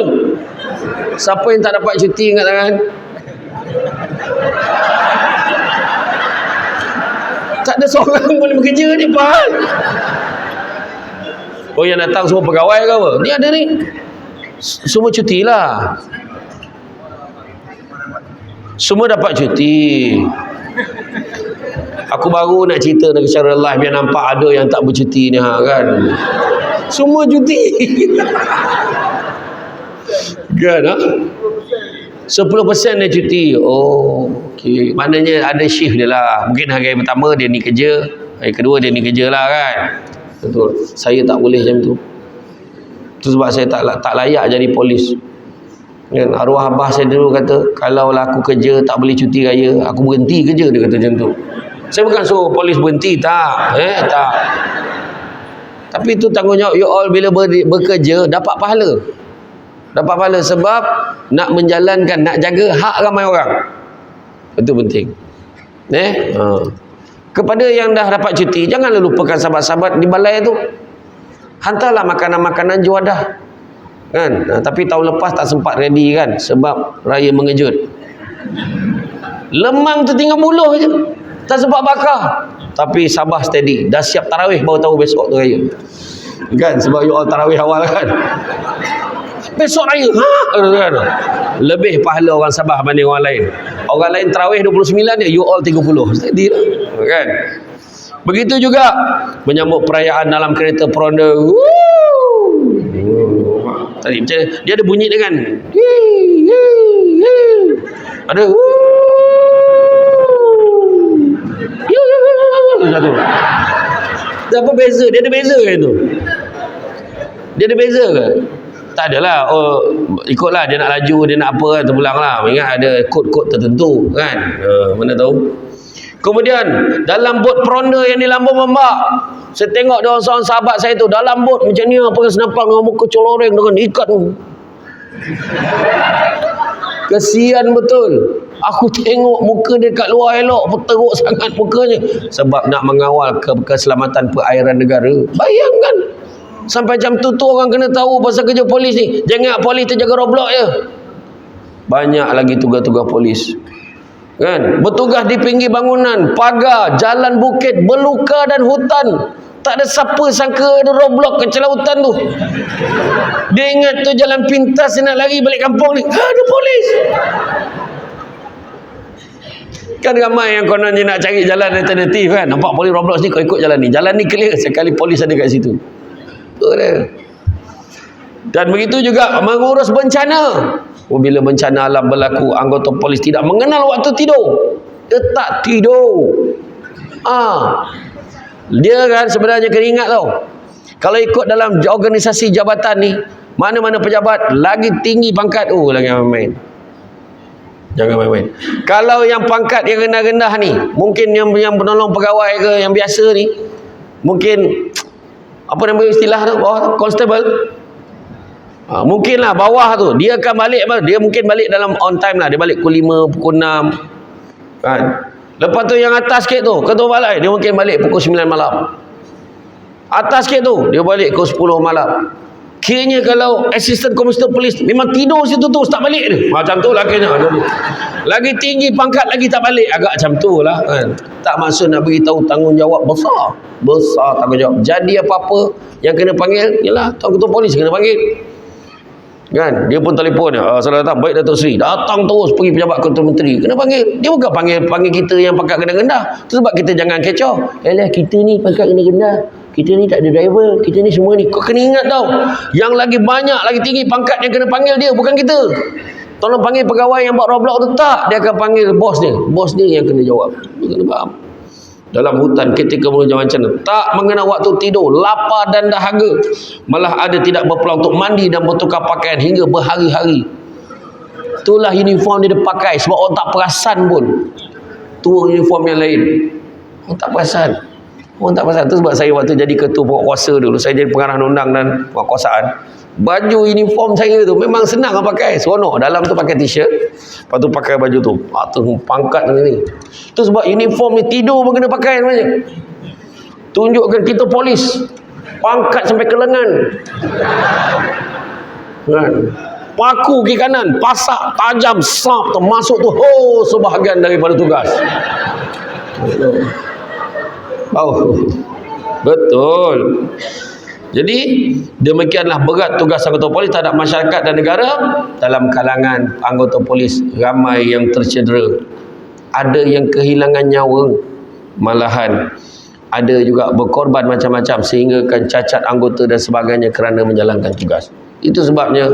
Siapa yang tak dapat cuti? Angkat tangan. Tak ada seorang boleh bekerja ni Pak. Oh yang datang semua pegawai ke apa? Ni ada ni. Semua cuti lah. Semua dapat cuti. Aku baru nak cerita secara live biar nampak ada yang tak bercuti ni kan. Semua cuti. Kan 10% dia cuti. Oh, okey. Maknanya ada shift dia lah. Mungkin hari pertama dia ni kerja, hari kedua dia ni kerja lah kan. Betul. Saya tak boleh macam tu. Itu sebab saya tak layak jadi polis. Kan, arwah abah saya dulu kata, kalau lah aku kerja tak boleh cuti raya, aku berhenti kerja, dia kata macam tu. Saya bukan suruh polis berhenti, tak. Tak. Tapi itu tanggungjawab you all bila bekerja, dapat pahala. Dapat pahala sebab nak menjalankan, nak jaga hak ramai orang. Itu penting. Kepada yang dah dapat cuti, janganlah lupakan sahabat-sahabat di balai tu. Hantarlah makanan-makanan juadah. Kan? Tapi tahun lepas tak sempat ready kan, sebab raya mengejut. Lemang tu tinggal buluh je, tak sempat bakar. Tapi sabar steady, dah siap tarawih baru tahu besok tu raya. Kan, sebab you all tarawih awal kan. Besok raya, kan? Lebih pahala orang Sabah banding orang lain. Orang lain tarawih 29 dia, you all 30. Steady lah. Kan? Begitu juga menyambut perayaan dalam kereta peronda. Tadi macam dia ada bunyi dengan ada satu. Apa beza? Dia ada beza ke itu? Dia ada beza ke? Tak adalah. Ikutlah dia nak laju, dia nak apa kan, terpulang lah. Ingat ada kod-kod tertentu kan. Mana tahu. Kemudian dalam bot peronda yang di Lambung Membak, saya tengok dia seorang sahabat saya tu dalam bot macam ni, pakai senapan dengan muka coloreng dengan ikat tu. Kesian betul. Aku tengok muka dia kat luar elok, teruk sangat mukanya. Sebab nak mengawal keselamatan perairan negara. Bayangkan. Sampai jam tu orang kena tahu pasal kerja polis ni. Jangan polis terjaga roblok je. Banyak lagi tugas-tugas polis. Kan? Bertugas di pinggir bangunan, pagar, jalan bukit, beluka dan hutan. Tak ada siapa sangka ada roadblock ke celah hutan tu. Dia ingat tu jalan pintas, dia nak lari balik kampung ni. Ada polis. Kan ramai yang konon dia nak cari jalan alternatif kan. Nampak polis roadblock ni, kau ikut jalan ni. Jalan ni clear sekali polis ada kat situ. Dan begitu juga mengurus bencana. Bila bencana alam berlaku, anggota polis tidak mengenal waktu tidur. Dia tak tidur. Dia kan sebenarnya kena ingat tau. Kalau ikut dalam organisasi jabatan ni, mana-mana pejabat lagi tinggi pangkat, lagi main-main. Jangan main-main. Kalau yang pangkat yang rendah-rendah ni, mungkin yang penolong pegawai ke, yang biasa ni, mungkin apa nama istilah tu, constable. Mungkinlah bawah tu dia akan balik, dia mungkin balik dalam on time lah, dia balik pukul 5, pukul 6 kan. Lepas tu yang atas sikit tu, ketua balai, dia mungkin balik pukul 9 malam. Atas sikit tu dia balik pukul 10 malam. Kiranya kalau assistant commissioner polis memang tidur situ tu, tak balik dia. Macam tu lah kena. Lagi tinggi pangkat lagi tak balik, agak macam tu lah kan. Tak maksud nak beritahu tanggungjawab besar. Besar tanggungjawab. Jadi apa-apa yang kena panggil, yalah Tuan Ketua Polis kena panggil. Kan, dia pun telefon dia, salah datang, baik Datuk Seri, datang terus pergi pejabat Ketua Menteri, kena panggil. Dia bukan panggil kita yang pangkat rendah-rendah. Tu sebab kita jangan kecoh. Kita ni pangkat rendah-rendah, kita ni tak ada driver, kita ni semua ni. Kau kena ingat tau, yang lagi banyak, lagi tinggi pangkat yang kena panggil dia, bukan kita. Tolong panggil pegawai yang buat roadblock tu, tak, dia akan panggil bos dia. Bos dia yang kena jawab. Dia kena faham. Dalam hutan ketika menuju bencana, tak mengenal waktu tidur, lapar dan dahaga, malah ada tidak berpeluang untuk mandi dan bertukar pakaian hingga berhari-hari. Itulah uniform dia pakai, sebab orang tak perasan pun. Tu uniform yang lain, orang tak perasan. Orang tak perasan. Tu sebab saya waktu jadi ketua pokok kuasa dulu, saya jadi pengarah undang dan penguasaan, baju uniform saya tu memang senang nak pakai, seronok. Dalam tu pakai t-shirt, lepas tu pakai baju tu, atas pangkat ni. Tu sebab uniform ni tidur pun kena pakai namanya. Tunjukkan kita polis, pangkat sampai ke lengan kan. Paku kiri kanan, pasak tajam, sap tu masuk tu, sebahagian daripada tugas. Betul. Jadi demikianlah berat tugas anggota polis terhadap masyarakat dan negara. Dalam kalangan anggota polis ramai yang tercedera, ada yang kehilangan nyawa, malahan ada juga berkorban macam-macam sehingga kan cacat anggota dan sebagainya kerana menjalankan tugas. Itu sebabnya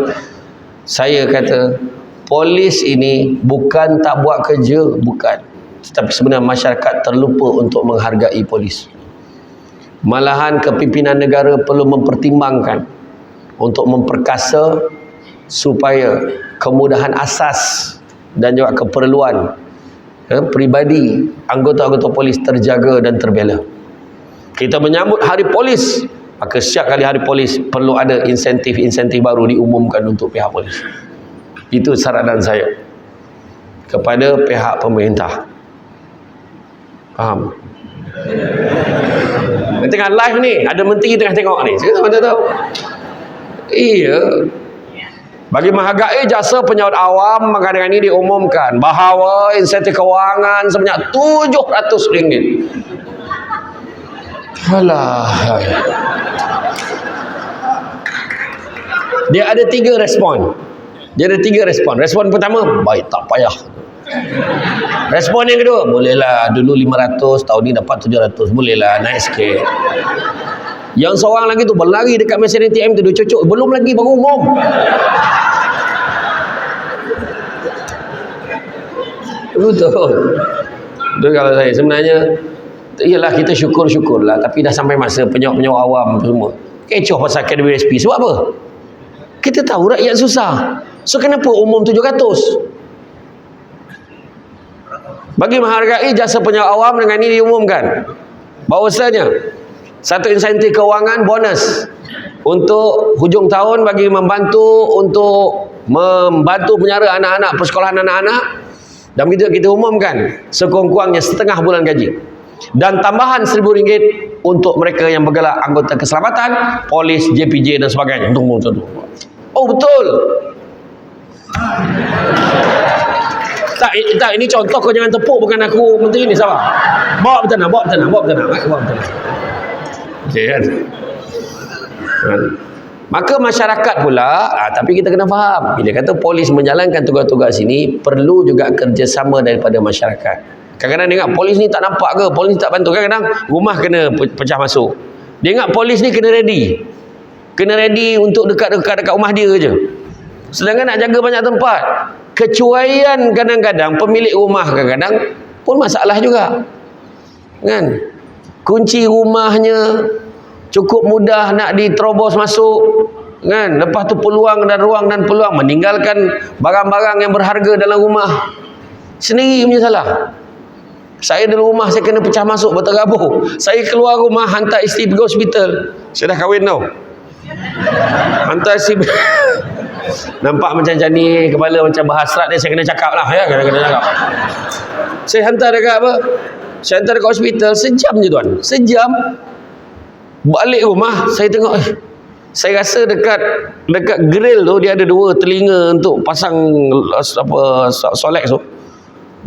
saya kata polis ini bukan tak buat kerja, bukan, tetapi sebenarnya masyarakat terlupa untuk menghargai polis. Malahan kepimpinan negara perlu mempertimbangkan untuk memperkasa supaya kemudahan asas dan juga keperluan peribadi anggota-anggota polis terjaga dan terbela. Kita menyambut Hari Polis, maka setiap kali Hari Polis perlu ada insentif-insentif baru diumumkan untuk pihak polis. Itu saranan saya kepada pihak pemerintah. Faham? Tengah live ni, ada menteri tengah tengok ni. Saya tak tahu. Iya. Bagi menghargai jasa penyawat awam, maka dengan ini diumumkan bahawa insentif kewangan sebanyak RM700. Alah. Dia ada 3 respon. Respon pertama, baik, tak payah. Respon yang kedua, bolehlah, dulu 500, tahun ni dapat 700, bolehlah, naik sikit. Yang seorang lagi tu berlari dekat mesin ATM tu, dia cucuk, belum lagi, baru umum. Betul. Itu kalau saya sebenarnya, iyalah kita syukur-syukurlah, tapi dah sampai masa penyawat-penyawat awam semua kecoh pasal KWSP. Sebab apa? Kita tahu rakyat susah. So kenapa umum 700? Bagi menghargai jasa penyawat awam, dengan ini diumumkan bahawasanya satu insentif kewangan bonus untuk hujung tahun bagi membantu penyara anak-anak, persekolahan anak-anak, dan kita umumkan sekurang-kurangnya setengah bulan gaji, dan tambahan RM1,000 untuk mereka yang bergelar anggota keselamatan, polis, JPJ dan sebagainya. Oh betul. Tak, ini contoh, kau jangan tepuk, bukan aku menteri ni, sabar. Bawa bertenang. Okey kan? Maka masyarakat pula, tapi kita kena faham, bila kata polis menjalankan tugas-tugas ini, perlu juga kerjasama daripada masyarakat. Kadang-kadang dia ingat polis ni tak nampak ke, polis ni tak bantu. Kadang-kadang rumah kena pecah masuk. Dia ingat polis ni kena ready untuk dekat rumah dia je. Sedangkan nak jaga banyak tempat. Kecuaian kadang-kadang pemilik rumah kadang-kadang pun masalah juga. Kan? Kunci rumahnya cukup mudah nak diterobos masuk, kan? Lepas tu peluang dan peluang meninggalkan barang-barang yang berharga dalam rumah. Sendiri punya salah. Saya dalam rumah saya kena pecah masuk, berterabur. Saya keluar rumah hantar isteri pergi hospital. Saya dah kahwin tau. Hantar isteri nampak macam ni, kepala macam berhasrat dia, saya kena cakap lah ya, kena cakap. Saya hantar dekat saya hantar dekat hospital, sejam je tuan. Sejam. Balik rumah, saya tengok saya rasa dekat grill tu dia ada 2 telinga untuk pasang Solex tu.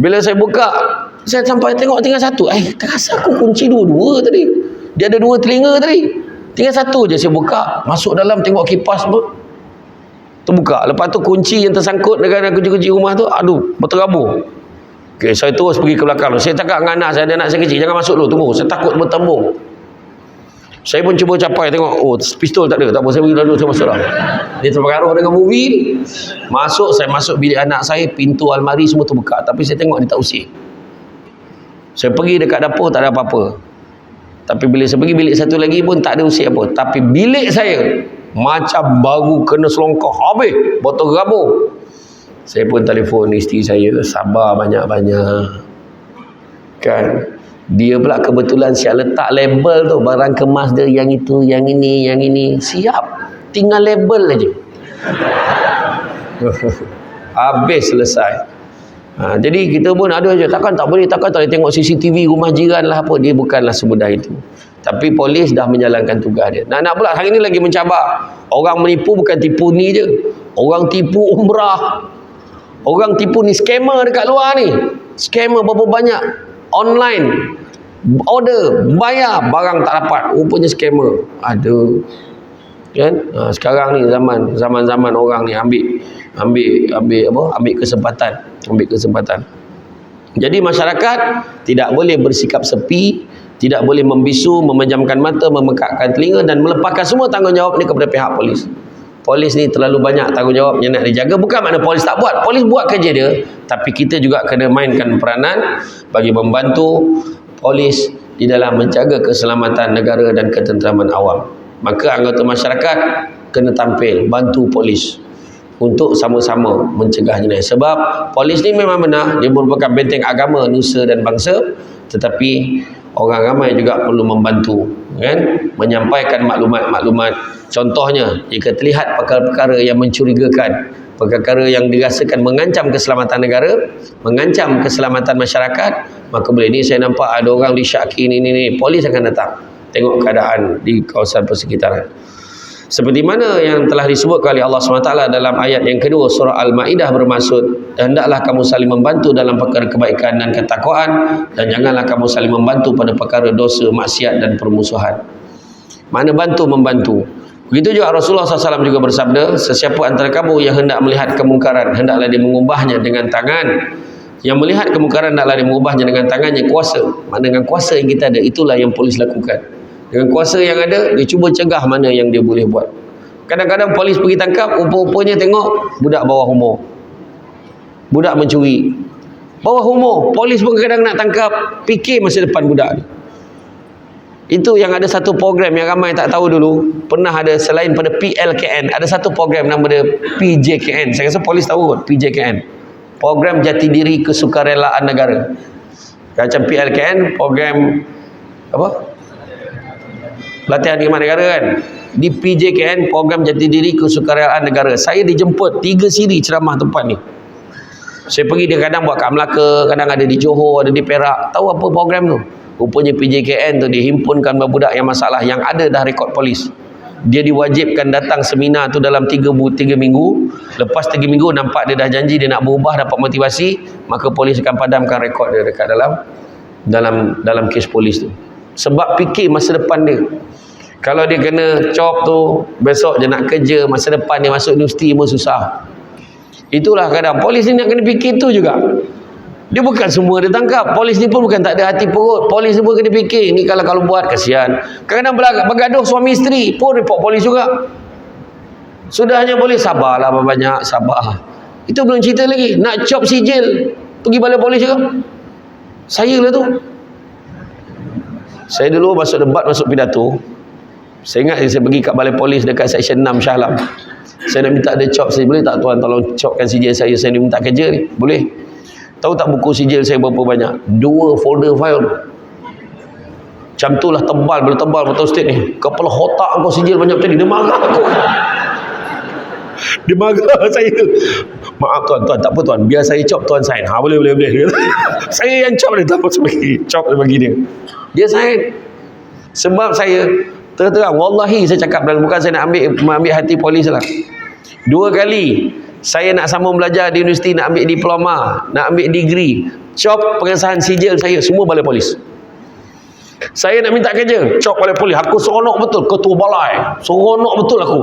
Bila saya buka, saya sampai tengok tinggal satu. Terasa aku kunci 2 tadi. Dia ada 2 telinga tadi. Tinggal satu je saya buka, masuk dalam tengok kipas tu. Terbuka. Lepas tu kunci yang tersangkut dengan kunci-kunci rumah tu, berterabur. Okey, saya terus pergi ke belakang. Saya cakap dengan anak saya, ada anak saya kecil, jangan masuk dulu, tunggu. Saya takut bertembung. Saya pun cuba capai, tengok, pistol tak ada. Tak apa, saya pergi lalu, saya masuk lah. Dia terpengaruh dengan movie ni. Saya masuk bilik anak saya, pintu almari semua terbuka. Tapi saya tengok dia tak usik. Saya pergi dekat dapur, tak ada apa-apa. Tapi bila saya pergi bilik satu lagi pun tak ada usik apa. Tapi bilik saya macam baru kena selongkah habis, botol rabur. Saya pun telefon isteri saya, sabar banyak-banyak. Kan? Dia pula kebetulan siap letak label tu, barang kemas dia yang itu, yang ini. Siap. Tinggal label aja. Habis selesai. Jadi kita pun ada je, takkan tak boleh tengok CCTV rumah jiran lah apa. Dia bukanlah semudah itu. Tapi polis dah menjalankan tugas dia. Nak pula hari ni lagi mencabar. Orang menipu bukan tipu ni je. Orang tipu umrah. Orang tipu ni scammer dekat luar ni. Scammer berapa banyak. Online. Order. Bayar. Barang tak dapat. Rupanya scammer. Ada. Kan? Sekarang ni zaman orang ni ambil kesempatan. Jadi masyarakat tidak boleh bersikap sepi, tidak boleh membisu, memejamkan mata, memekakkan telinga dan melepaskan semua tanggungjawab ni kepada pihak polis. Polis ni terlalu banyak tanggungjawab yang nak dijaga. Bukan makna polis tak buat. Polis buat kerja dia, tapi kita juga kena mainkan peranan bagi membantu polis di dalam menjaga keselamatan negara dan ketenteraman awam. Maka anggota masyarakat kena tampil bantu polis. untuk sama-sama mencegah jenayah. Sebab polis ni memang benar dia merupakan benteng agama, nusa dan bangsa, tetapi orang ramai juga perlu membantu, kan, menyampaikan maklumat-maklumat. Contohnya, jika terlihat perkara-perkara yang mencurigakan, perkara yang dirasakan mengancam keselamatan negara, mengancam keselamatan masyarakat, maka boleh ni saya nampak ada orang di Syaki ni, polis akan datang tengok keadaan di kawasan persekitaran. Seperti mana yang telah disebutkan oleh Allah SWT dalam ayat yang kedua surah Al-Ma'idah bermaksud, hendaklah kamu saling membantu dalam perkara kebaikan dan ketakwaan, dan janganlah kamu saling membantu pada perkara dosa, maksiat dan permusuhan. Mana bantu membantu. Begitu juga Rasulullah SAW juga bersabda, sesiapa antara kamu yang hendak melihat kemungkaran, hendaklah dia mengubahnya dengan tangan. Yang melihat kemungkaran, hendaklah dia mengubahnya dengan tangannya. Kuasa, mana dengan kuasa yang kita ada, itulah yang polis lakukan. Dengan kuasa yang ada, dia cuba cegah mana yang dia boleh buat. Kadang-kadang polis pergi tangkap, rupa-rupanya tengok budak bawah umur, budak mencuri bawah umur. Polis pun kadang nak tangkap, fikir masa depan budak ni. Itu yang ada satu program yang ramai tak tahu dulu. Pernah ada, selain pada PLKN, ada satu program nama dia PJKN. Saya rasa polis tahu kot, PJKN, Program Jati Diri Kesukarelaan Negara. Macam PLKN, program apa? Latihan khidmat negara kan. Di PJKN, Program Jati Diri Kesukarelaan Negara, saya dijemput 3 siri ceramah tempat ni. Saya pergi, dia kadang buat kat Melaka, kadang ada di Johor, ada di Perak. Tahu apa program tu? Rupanya PJKN tu dihimpunkan budak yang masalah, yang ada dah rekod polis. Dia diwajibkan datang seminar tu dalam 3 minggu. Lepas 3 minggu nampak dia dah janji dia nak berubah, dapat motivasi, maka polis akan padamkan rekod dia dekat dalam kes polis tu. Sebab fikir masa depan dia. Kalau dia kena cop tu, besok dia nak kerja, masa depan dia masuk universiti pun susah. Itulah kadang polis ni nak kena fikir tu juga. Dia bukan semua dia tangkap. Polis ni pun bukan tak ada hati perut. Polis ni pun kena fikir, ni kalau buat kasihan. Kadang-kadang bergaduh suami isteri pun report polis juga. Sudahnya polis, sabarlah banyak, sabar. Itu belum cerita lagi. Nak cop sijil, pergi balai polis juga. Saya lah tu. Saya dulu masuk debat, masuk pidato. Saya ingat saya pergi kat balai polis dekat seksyen 6 Shah Alam. Saya nak minta ada cop. Saya, boleh tak tuan tolong copkan sijil saya nak minta kerja ni? Boleh. Tahu tak buku sijil saya berapa banyak? 2 folder file. Macam tu lah, tebal, boleh tebal betul Ustaz ni. Kepala otak kau sijil banyak macam ni. Dia marah aku. Dia marah saya. Maaf tuan, tak apa tuan, biar saya cop, tuan sign. Ha, boleh. Saya yang cop dia, tak apa, cop dia bagi dia. Dia sign. Sebab saya terang, wallahi saya cakap, dan bukan saya nak ambil hati polis lah. 2 kali saya nak sambung belajar di universiti, nak ambil diploma, nak ambil degree, cop pengesahan sijil saya semua balai polis. Saya nak minta kerja, cop balai polis. Aku seronok betul, ketua balai, seronok betul aku.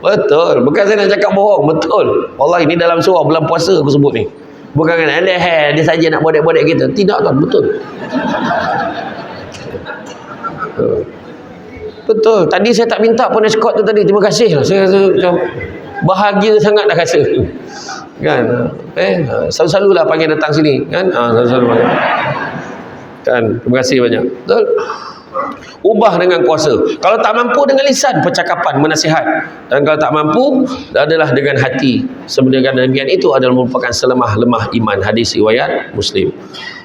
Betul, bukan saya nak cakap bohong, betul. Wallahi, ini dalam surah bulan puasa aku sebut ni. Bukan kan dia saja nak bodek-bodek kita. Tidak tuan, betul. Betul. Tadi saya tak minta pun escort tu tadi. Terima kasih lah. Saya rasa macam bahagia sangat dah rasa. Kan? Selalu-selalu lah panggil datang sini. Kan? Selalu-selalu panggil. Kan? Terima kasih banyak. Betul? Ubah dengan kuasa. Kalau tak mampu dengan lisan, percakapan, menasihat. Dan kalau tak mampu adalah dengan hati. Sebenarnya demikian itu adalah merupakan selemah-lemah iman. Hadis riwayat Muslim.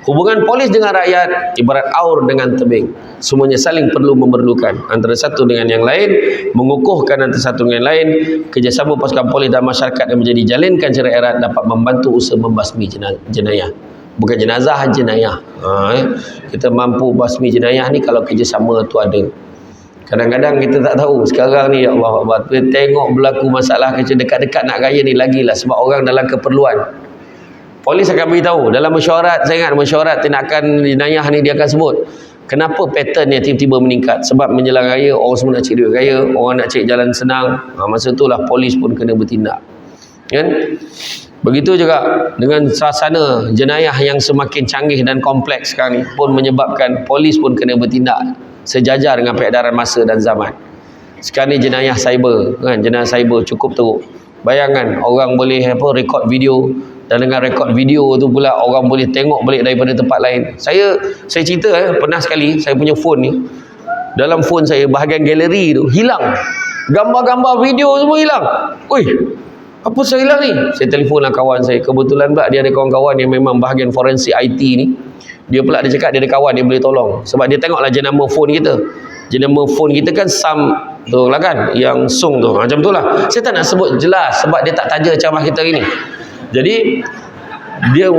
Hubungan polis dengan rakyat ibarat aur dengan tebing. Semuanya saling perlu memerlukan antara satu dengan yang lain, mengukuhkan antara satu dengan yang lain. Kerjasama pasukan polis dan masyarakat yang menjadi jalinkan syariat erat dapat membantu usaha membasmi jenayah. Bukan jenazah, jenayah. Kita mampu basmi jenayah ni kalau kerjasama tu ada. Kadang-kadang kita tak tahu. Sekarang ni, ya Allah, tengok berlaku masalah kerja dekat-dekat nak raya ni lagilah, sebab orang dalam keperluan. Polis akan beritahu dalam mesyuarat. Saya ingat mesyuarat tindakan jenayah ni, dia akan sebut kenapa pattern ni tiba-tiba meningkat. Sebab menjelang raya, orang semua nak cari duit raya, orang nak cari jalan senang. Masa itulah polis pun kena bertindak. Kan? Begitu juga dengan suasana jenayah yang semakin canggih dan kompleks sekarang ni pun menyebabkan polis pun kena bertindak sejajar dengan peredaran masa dan zaman. Sekarang ni jenayah cyber, kan? Jenayah cyber cukup teruk. Bayangan orang boleh rekod video, dan dengan rekod video tu pula orang boleh tengok balik daripada tempat lain. Saya cerita pernah sekali saya punya phone ni, dalam phone saya bahagian galeri tu hilang. Gambar-gambar video semua hilang. Oi, apa saya hilang ni? Saya telefonlah kawan saya. Kebetulan pula dia ada kawan-kawan yang memang bahagian forensik IT ni. Dia pula dia cakap dia ada kawan dia boleh tolong. Sebab dia tengoklah jenama phone kita. Jenama phone kita kan Sam tu lah kan, yang Sung tu. Macam tu lah. Saya tak nak sebut jelas sebab dia tak taja ceramah kita hari ni. Jadi dia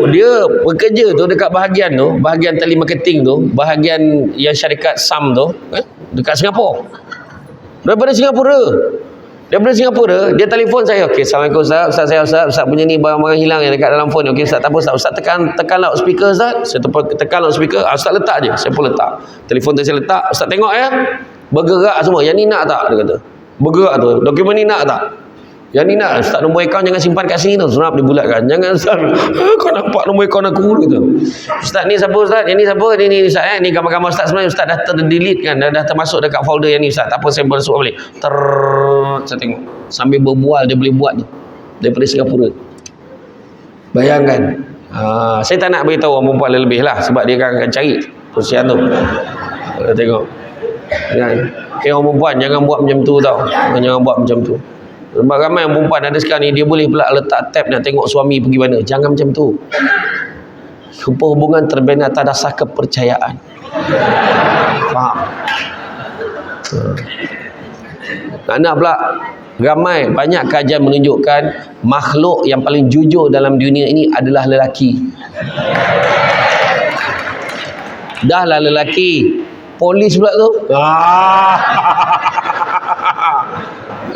bekerja tu dekat bahagian tu, bahagian telemarketing tu, bahagian yang syarikat Sam tu, dekat Singapura. Daripada Singapura, dia telefon saya. Okey, Assalamualaikum Ustaz. Ustaz punya ni barang-barang hilang yang dekat dalam phone. Okey Ustaz, tak apa Ustaz. Ustaz tekan loudspeaker Ustaz. Saya tekan loudspeaker. Ustaz letak je. Saya pun letak. Telefon tu saya letak. Ustaz tengok ya. Bergerak semua. Yang ni nak tak? Dia kata. Bergerak tu. Dokumen ni nak tak? Yang ni nak. Ustaz, nombor akaun jangan simpan kat sini tu. Senap dibulatkan. Jangan Ustaz. Kau nampak nombor akaun aku gitu. Ustaz ni siapa Ustaz? Yang ni siapa? Ni Ustaz Ni gambar-gambar Ustaz sebenarnya Ustaz dah ter-delete kan. Dah termasuk dekat folder yang ni Ustaz. Tak apa saya masuk balik. Saya tengok. Sambil berbual dia boleh buat tu. Daripada Singapura. Bayangkan. Saya tak nak beritahu orang perempuan lebih lah. Sebab dia akan cari persian tu. Tengok. Orang perempuan jangan buat macam tu tau. Jangan buat macam tu. Sebab ramai yang perempuan ada sekarang ni, dia boleh pula letak tab nak tengok suami pergi mana. Jangan macam tu. Hubungan terbina atas dasar kepercayaan. Faham? Nak pula, ramai, banyak kajian menunjukkan makhluk yang paling jujur dalam dunia ini adalah lelaki. Dah lah lelaki. Polis pula tu.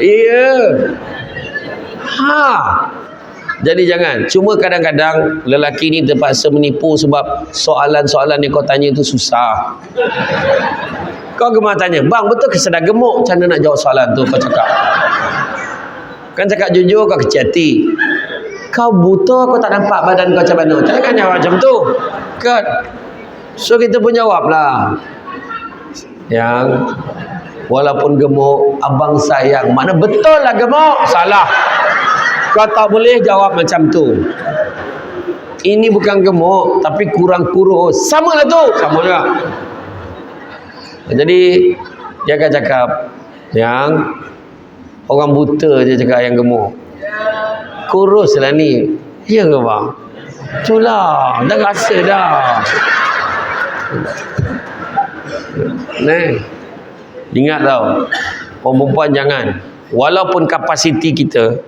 Iya. Jadi jangan. Cuma kadang-kadang lelaki ni terpaksa menipu sebab soalan-soalan yang kau tanya tu susah. Kau gemar tanya, bang betul ke sedar gemuk? Macam mana nak jawab soalan tu? Kau cakap. Kan cakap jujur, kau kecil hati. Kau buta, kau tak nampak badan kau macam mana? Jangan jawab macam tu. Kan? So kita pun jawab lah. Yang walaupun gemuk, abang sayang. Mana betul lah gemuk? Salah. Kau tak boleh jawab macam tu. Ini bukan gemuk, tapi kurang kurus. Sama lah tu. Sama juga. Jadi, dia akan cakap, yang orang buta je cakap yang gemuk. Kurus lah ni. Ya ke bang? Itulah. Dah rasa dah. Ingat tau, orang perempuan jangan. Walaupun kapasiti kita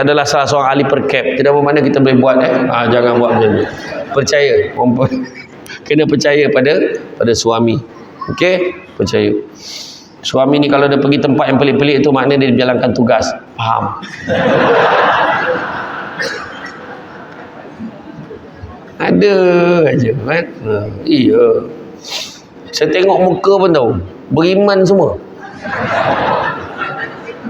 adalah salah seorang ahli per cap, tidak bermakna kita boleh buat jangan buat macam tu. Percaya, kena percaya pada suami. Okey, percaya. Suami ni kalau dia pergi tempat yang pelik-pelik tu, maknanya dia menjalankan tugas. Faham? Ada aja kan. Iya. Saya tengok muka pun tahu beriman semua.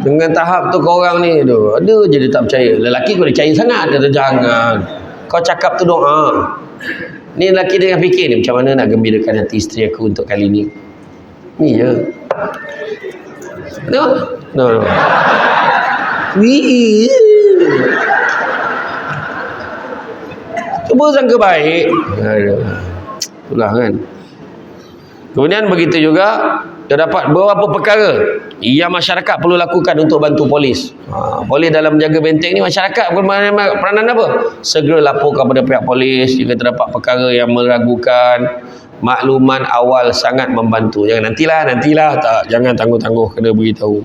Dengan tahap tu korang ni tu, ada je dia tak percaya. Lelaki kau percaya sangat. Dia jangan. Kau cakap tu doa. Ni lelaki dengan fikir ni, macam mana nak gembirakan hati isteri aku untuk kali ni. Ni je. No. Cuba sangka baik. Itulah kan. Kemudian begitu juga dia dapat beberapa perkara yang masyarakat perlu lakukan untuk bantu polis. Polis dalam menjaga benteng ni, masyarakat peranan apa? Segera lapor kepada pihak polis jika terdapat perkara yang meragukan. Makluman awal sangat membantu. Jangan nantilah tak, jangan tangguh-tangguh kena beritahu.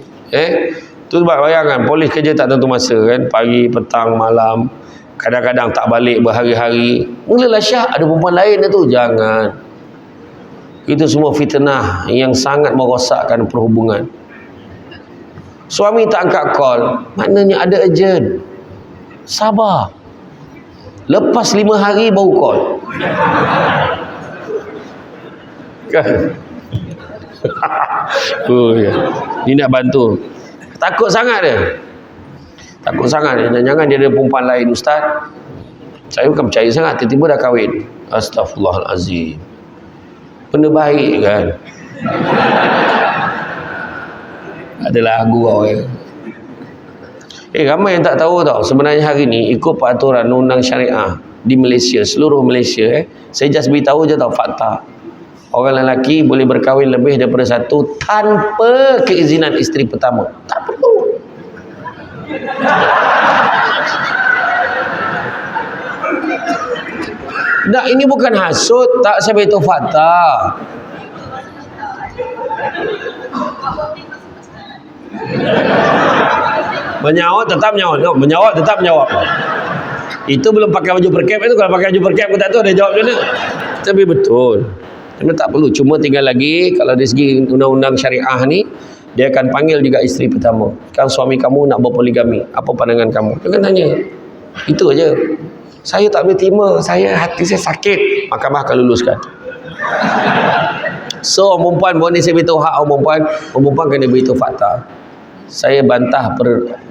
Tu sebab bayangkan polis kerja tak tentu masa kan, pagi, petang, malam. Kadang-kadang tak balik berhari-hari. Mulalah Syah ada perempuan lain tu. Jangan. Itu semua fitnah yang sangat merosakkan perhubungan. Suami tak angkat call, maknanya ada urgent. Sabar. Lepas 5 hari baru call. Kan? Ni nak bantu. Takut sangat dia. Jangan dia ada perempuan lain, Ustaz. Saya bukan percaya sangat, tiba-tiba dah kahwin. Astaghfirullahalazim. Benda baik kan. Adalah gurau ya. Ramai yang tak tahu tau. Sebenarnya hari ni ikut peraturan undang syariah di Malaysia, seluruh Malaysia, saya just beritahu je tau fakta. Orang lelaki boleh berkahwin lebih daripada satu tanpa keizinan isteri pertama. Tak perlu. Tak, ini bukan hasut, tak, saya beritahu fakta. Menjawab tetap menjawab. No, menjawab tetap menjawab. Itu belum pakai baju perkap itu. Kalau pakai baju perkap aku tak tahu dia jawab macam mana. Tapi betul. Cuma tak perlu. Cuma tinggal lagi kalau dari segi undang-undang syariah ni, dia akan panggil juga isteri pertama. Kan suami kamu nak berpoligami. Apa pandangan kamu? Dia akan tanya. Itu aja. Saya tak boleh terima. Hati saya sakit. Mahkamah akan luluskan. So, orang perempuan, boleh saya beritahu hak orang perempuan kena beritahu fakta. Saya bantah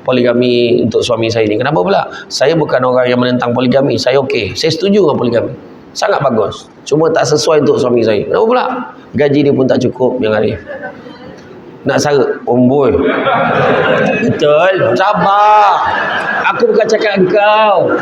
poligami untuk suami saya ni. Kenapa pula? Saya bukan orang yang menentang poligami. Saya okey. Saya setuju dengan poligami. Sangat bagus. Cuma tak sesuai untuk suami saya. Kenapa pula? Gaji dia pun tak cukup, yang Arif. Nak sara. Omboi. Betul. Sabar. Aku bukan cakap engkau.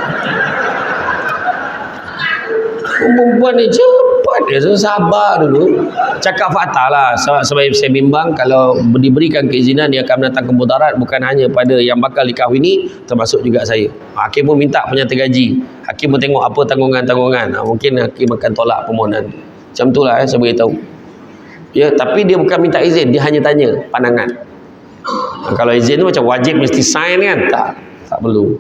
Perempuan ni cepat dia, so sabar dulu. Cakap fakta lah. Sebab saya bimbang kalau diberikan keizinan dia akan mendatangkan mudarat bukan hanya pada yang bakal dikahwini, termasuk juga saya. Hakim pun minta penyata gaji. Hakim pun tengok apa tanggungan-tanggungan. Mungkin hakim akan tolak permohonan. Macam tu lah saya beritahu. Ya, tapi dia bukan minta izin, dia hanya tanya pandangan. Kalau izin tu macam wajib mesti sign kan? Tak perlu.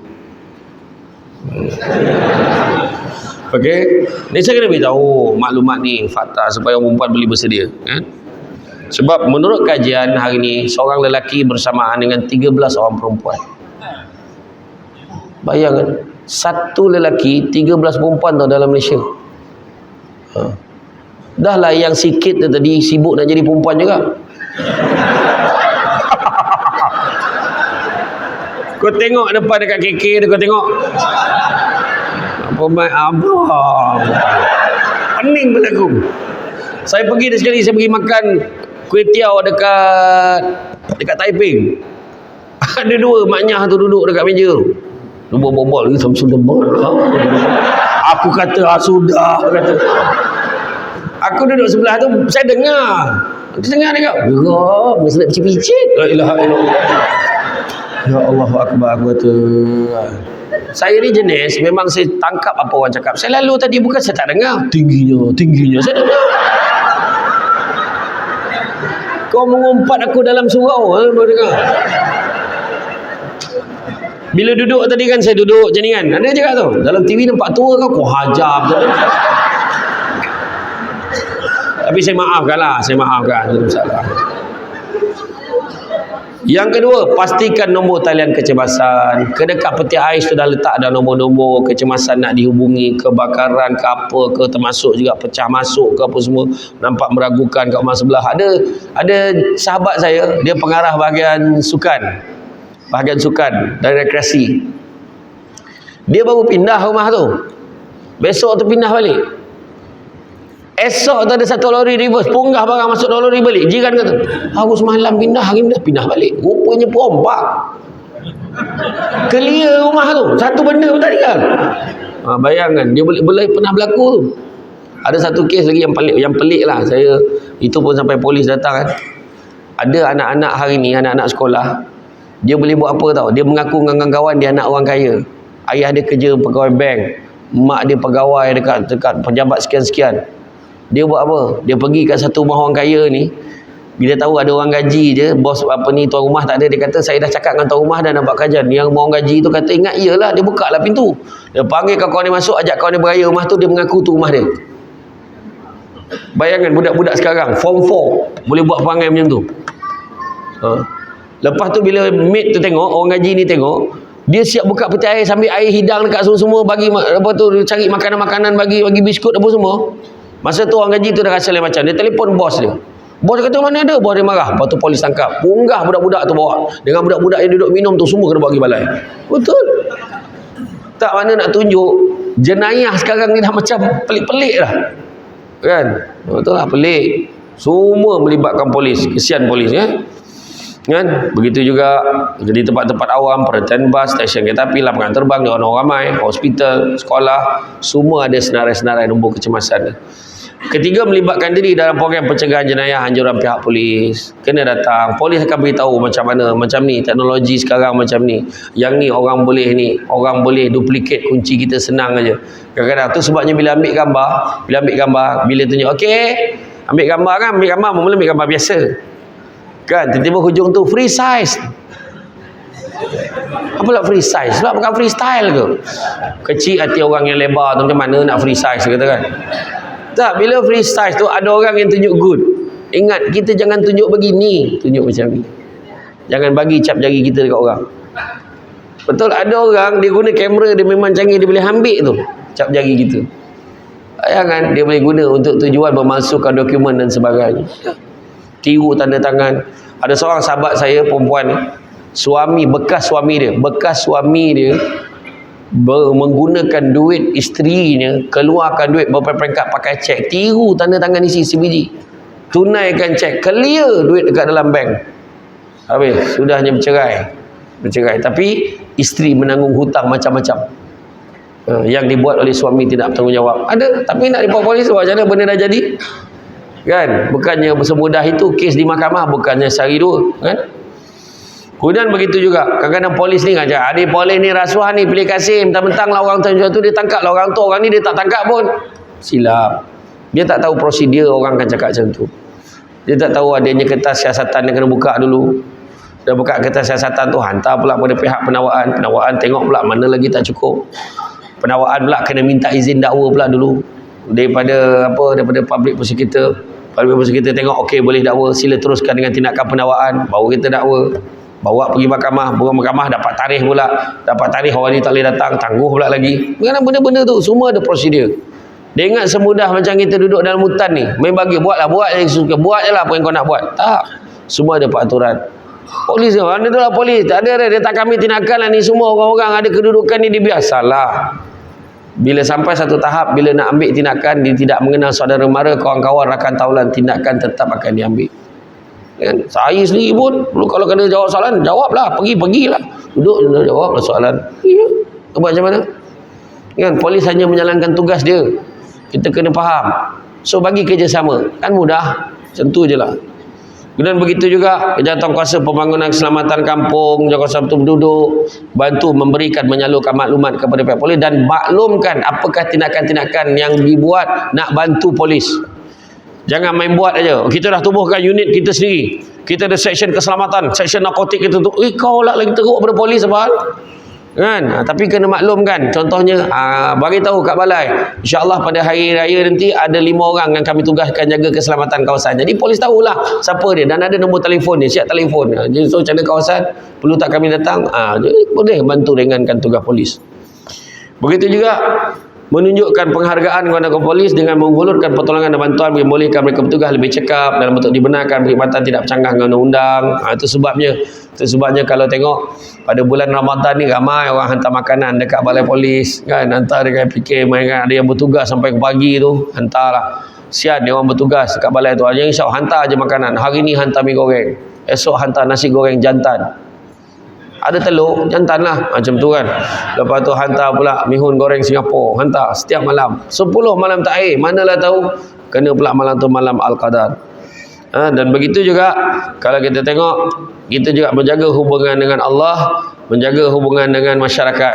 Okey, ni saya kena beritahu maklumat ni, fakta supaya orang perempuan boleh bersedia, kan? Sebab menurut kajian hari ni seorang lelaki bersamaan dengan 13 orang perempuan. Bayangkan, satu lelaki 13 perempuan tau dalam Malaysia. Dah lah yang sikit tu tadi sibuk nak jadi perempuan juga. Kau tengok depan dekat KK dia, kau tengok. Abang pening berlaku. Saya pergi sekali, saya pergi makan kuih tiaw dekat Taiping. Ada dua maknyah tu duduk dekat meja tu. Dia berbual ni Samsul Debar. Aku kata sudah, kata. Aku duduk sebelah tu, saya dengar. Dia dengar dia kata, "Gerak, mesti nak picit-picit." La ilaha illallah. Ya Allah akbar, aku kata. Saya ni jenis, memang saya tangkap apa orang cakap. Saya lalu tadi bukan saya tak dengar. Tingginya. Saya dengar. Kau mengumpat aku dalam surau. Baru dengar. Bila duduk tadi kan, saya duduk macam ni kan. Ada cakap tu. Dalam TV nampak tua kau hajar. Tapi saya maafkan lah. Saya maafkan. Tidak masalah. Yang kedua, pastikan nombor talian kecemasan. Kedekat peti ais tu dah letak dah nombor-nombor kecemasan nak dihubungi, kebakaran ke apa ke, termasuk juga pecah masuk ke apa semua, nampak meragukan kat rumah sebelah. Ada sahabat saya, dia pengarah bahagian sukan dan rekreasi. Dia baru pindah rumah tu. Besok tu pindah balik. Esok tu ada satu lori reverse, punggah barang masuk dalam lori balik. Jiran kata, aku semalam pindah, hari ni dah pindah balik. Rupanya perompak. Clear rumah tu, satu benda pun tak tinggal. Bayangkan, dia boleh pernah berlaku tu. Ada satu kes lagi yang pelik lah. Itu pun sampai polis datang kan. Ada anak-anak hari ni, anak-anak sekolah, dia boleh buat apa tau. Dia mengaku dengan kawan dia anak orang kaya. Ayah dia kerja pegawai bank, mak dia pegawai dekat pejabat sekian-sekian. Dia buat apa? Dia pergi kat satu rumah orang kaya ni. Bila tahu ada orang gaji je, bos tuan rumah tak ada, dia kata saya dah cakap dengan tuan rumah dah nak buat kajian. Yang orang gaji tu kata ingat, iyalah, dia buka lah pintu. Dia panggil kawan dia masuk, ajak kawan dia beraya rumah tu, dia mengaku tu rumah dia. Bayangkan budak-budak sekarang form 4 boleh buat perangai macam tu. Lepas tu bila mate tu tengok, orang gaji ni tengok, dia siap buka peti air, sambil air hidang dekat semua, bagi apa tu, cari makanan-makanan, bagi biskut apa semua. Masa tu orang gaji tu dah rasa lain macam. Dia telefon bos dia. Bos dia kata mana ada? Bos dia marah. Lepas tu polis tangkap. Punggah budak-budak tu bawa. Dengan budak-budak yang duduk minum tu semua kena bawa pergi balai. Betul. Tak, mana nak tunjuk jenayah sekarang ni dah macam pelik-pelik dah. Kan? Betul lah, pelik. Semua melibatkan polis. Kesian polis ya. Kan? Begitu juga di tempat-tempat awam, perhentian bas, stesen kereta api, lapangan terbang, di orang ramai, hospital, sekolah, semua ada senarai-senarai nombor kecemasan. Ketiga, melibatkan diri dalam program pencegahan jenayah anjuran pihak polis. Kena datang, polis akan beritahu macam mana, macam ni teknologi sekarang macam ni. Yang ni orang boleh duplicate kunci kita senang aja. Kadang-kadang tu sebabnya bila ambil gambar, bila tunjuk okey, ambil gambar mula ambil gambar biasa. Kan tiba-tiba hujung tu free size. Apalah free size? Sebab bukan freestyle ke? Kecil hati orang yang lebar tu macam mana nak free size kata kan? Tak, bila free size tu ada orang yang tunjuk good. Ingat, kita jangan tunjuk begini, tunjuk macam ni. Jangan bagi cap jari kita dekat orang. Betul, ada orang dia guna kamera, dia memang canggih, dia boleh ambil tu cap jari kita. Jangan, dia boleh guna untuk tujuan memalsukan dokumen dan sebagainya. Tiru tanda tangan. Ada seorang sahabat saya perempuan ni, bekas suami dia menggunakan duit isterinya, keluarkan duit beberapa peringkat pakai cek, tiru tanda tangan isi sebiji, tunaikan cek, clear duit dekat dalam bank, habis, sudahnya bercerai. Tapi isteri menanggung hutang macam-macam yang dibuat oleh suami tidak bertanggungjawab. Ada, tapi nak report polis macam mana benda dah jadi kan? Bukannya semudah itu kes di mahkamah, bukannya sehari dua kan. Kemudian begitu juga, kadang-kadang polis ni ngajak, adik polis ni rasuah ni, pilih kasih, mentang-mentang lah orang tu dia tangkap lah orang tu, orang ni dia tak tangkap pun. Silap. Dia tak tahu prosedur orang akan cakap macam tu. Dia tak tahu adanya kertas siasatan yang kena buka dulu. Dah buka kertas siasatan tu, hantar pula pada pihak penawaan tengok pula mana lagi tak cukup. Penawaan pula kena minta izin dakwa pula dulu. Daripada public prosecutor. Public prosecutor tengok okey boleh dakwa, sila teruskan dengan tindakan penawaan, baru kita dakwa. Bawa pergi mahkamah, mahkamah dapat tarikh pula. Dapat tarikh orang ni tak boleh datang, tangguh pula lagi. Benda-benda tu semua ada prosedur. Dia ingat semudah macam kita duduk dalam hutan ni, main bagi buat je suka, buat je lah apa yang kau nak buat. Tak. Semua ada peraturan. Polis tu, mana tu lah polis. Tak ada, dia tak kami tindakan lah ni semua orang-orang ada kedudukan ni dia biasalah. Bila sampai satu tahap, bila nak ambil tindakan, dia tidak mengenal saudara mara, kawan-kawan, rakan taulan, tindakan tetap akan diambil. Kan? Saya sendiri pun kalau kena jawab soalan, jawablah, pergilah, duduk jawablah soalan. Ya, buat macam mana kan? Polis hanya menjalankan tugas dia, kita kena faham. So bagi kerjasama kan mudah, macam tu je lah. Dan begitu juga Jawatankuasa Pembangunan Keselamatan Kampung, Jawatankuasa Penduduk bantu memberikan, menyalurkan maklumat kepada pihak polis dan maklumkan apakah tindakan-tindakan yang dibuat nak bantu polis. Jangan main buat aja. Kita dah tubuhkan unit kita sendiri. Kita ada seksyen keselamatan, seksyen narkotik kita tu. Kau lah lagi teruk pada polis apa hal? Kan? Tapi kena maklumkan. Contohnya, bagi tahu kat balai. InsyaAllah pada hari raya nanti ada 5 orang yang kami tugaskan jaga keselamatan kawasan. Jadi polis tahulah siapa dia dan ada nombor telefon dia, siap telefon. Jadi so macam mana kawasan, perlu tak kami datang? Jadi boleh bantu ringankan tugas polis. Begitu juga menunjukkan penghargaan kepada polis dengan menghulurkan pertolongan dan bantuan membolehkan mereka bertugas lebih cekap dalam bentuk dibenarkan perkhidmatan tidak bercanggah dengan undang-undang. Itu sebabnya kalau tengok pada bulan Ramadan ni ramai orang hantar makanan dekat balai polis kan, hantar dekat PK, ada yang bertugas sampai ke pagi tu, hantarlah. Sian dia orang bertugas dekat balai tu, yang insya-Allah hantar aje makanan. Hari ni hantar mi goreng, esok hantar nasi goreng jantan. Ada telur, jantan lah. Macam tu kan. Lepas tu hantar pula mihun goreng Singapura. Hantar setiap malam. 10 malam takhir. Manalah tahu. Kena pula malam tu malam Al-Qadar. Dan begitu juga, kalau kita tengok, kita juga menjaga hubungan dengan Allah, menjaga hubungan dengan masyarakat.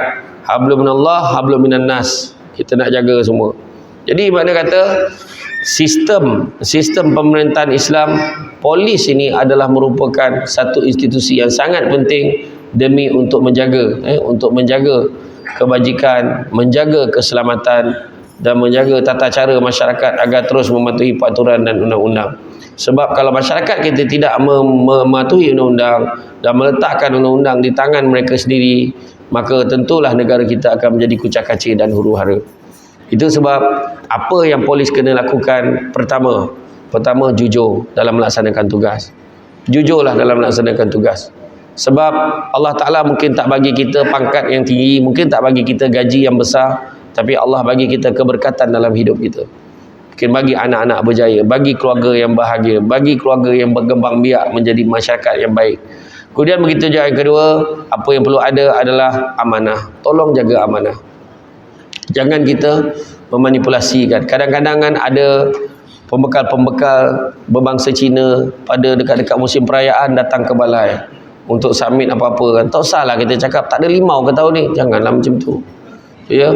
Hablum minallah, hablum minan nas. Kita nak jaga semua. Jadi makna kata, sistem pemerintahan Islam, polis ini adalah merupakan satu institusi yang sangat penting demi untuk menjaga kebajikan, menjaga keselamatan dan menjaga tata cara masyarakat agar terus mematuhi peraturan dan undang-undang. Sebab kalau masyarakat kita tidak mematuhi undang-undang dan meletakkan undang-undang di tangan mereka sendiri, maka tentulah negara kita akan menjadi kucak-kacir dan huru-hara. Itu sebab apa yang polis kena lakukan, pertama jujur dalam melaksanakan tugas. Jujurlah dalam melaksanakan tugas. Sebab Allah Ta'ala mungkin tak bagi kita pangkat yang tinggi, mungkin tak bagi kita gaji yang besar, tapi Allah bagi kita keberkatan dalam hidup kita. Mungkin bagi anak-anak berjaya, bagi keluarga yang bahagia, bagi keluarga yang berkembang biak menjadi masyarakat yang baik. Kemudian begitu juga yang kedua, apa yang perlu ada adalah amanah. Tolong jaga amanah. Jangan kita memanipulasikan. Kadang-kadang kan ada pembekal-pembekal berbangsa Cina pada dekat-dekat musim perayaan datang ke balai untuk submit apa-apa kan. Tak usahlah kita cakap tak ada limau ke tahun ni. Janganlah macam tu. Ya,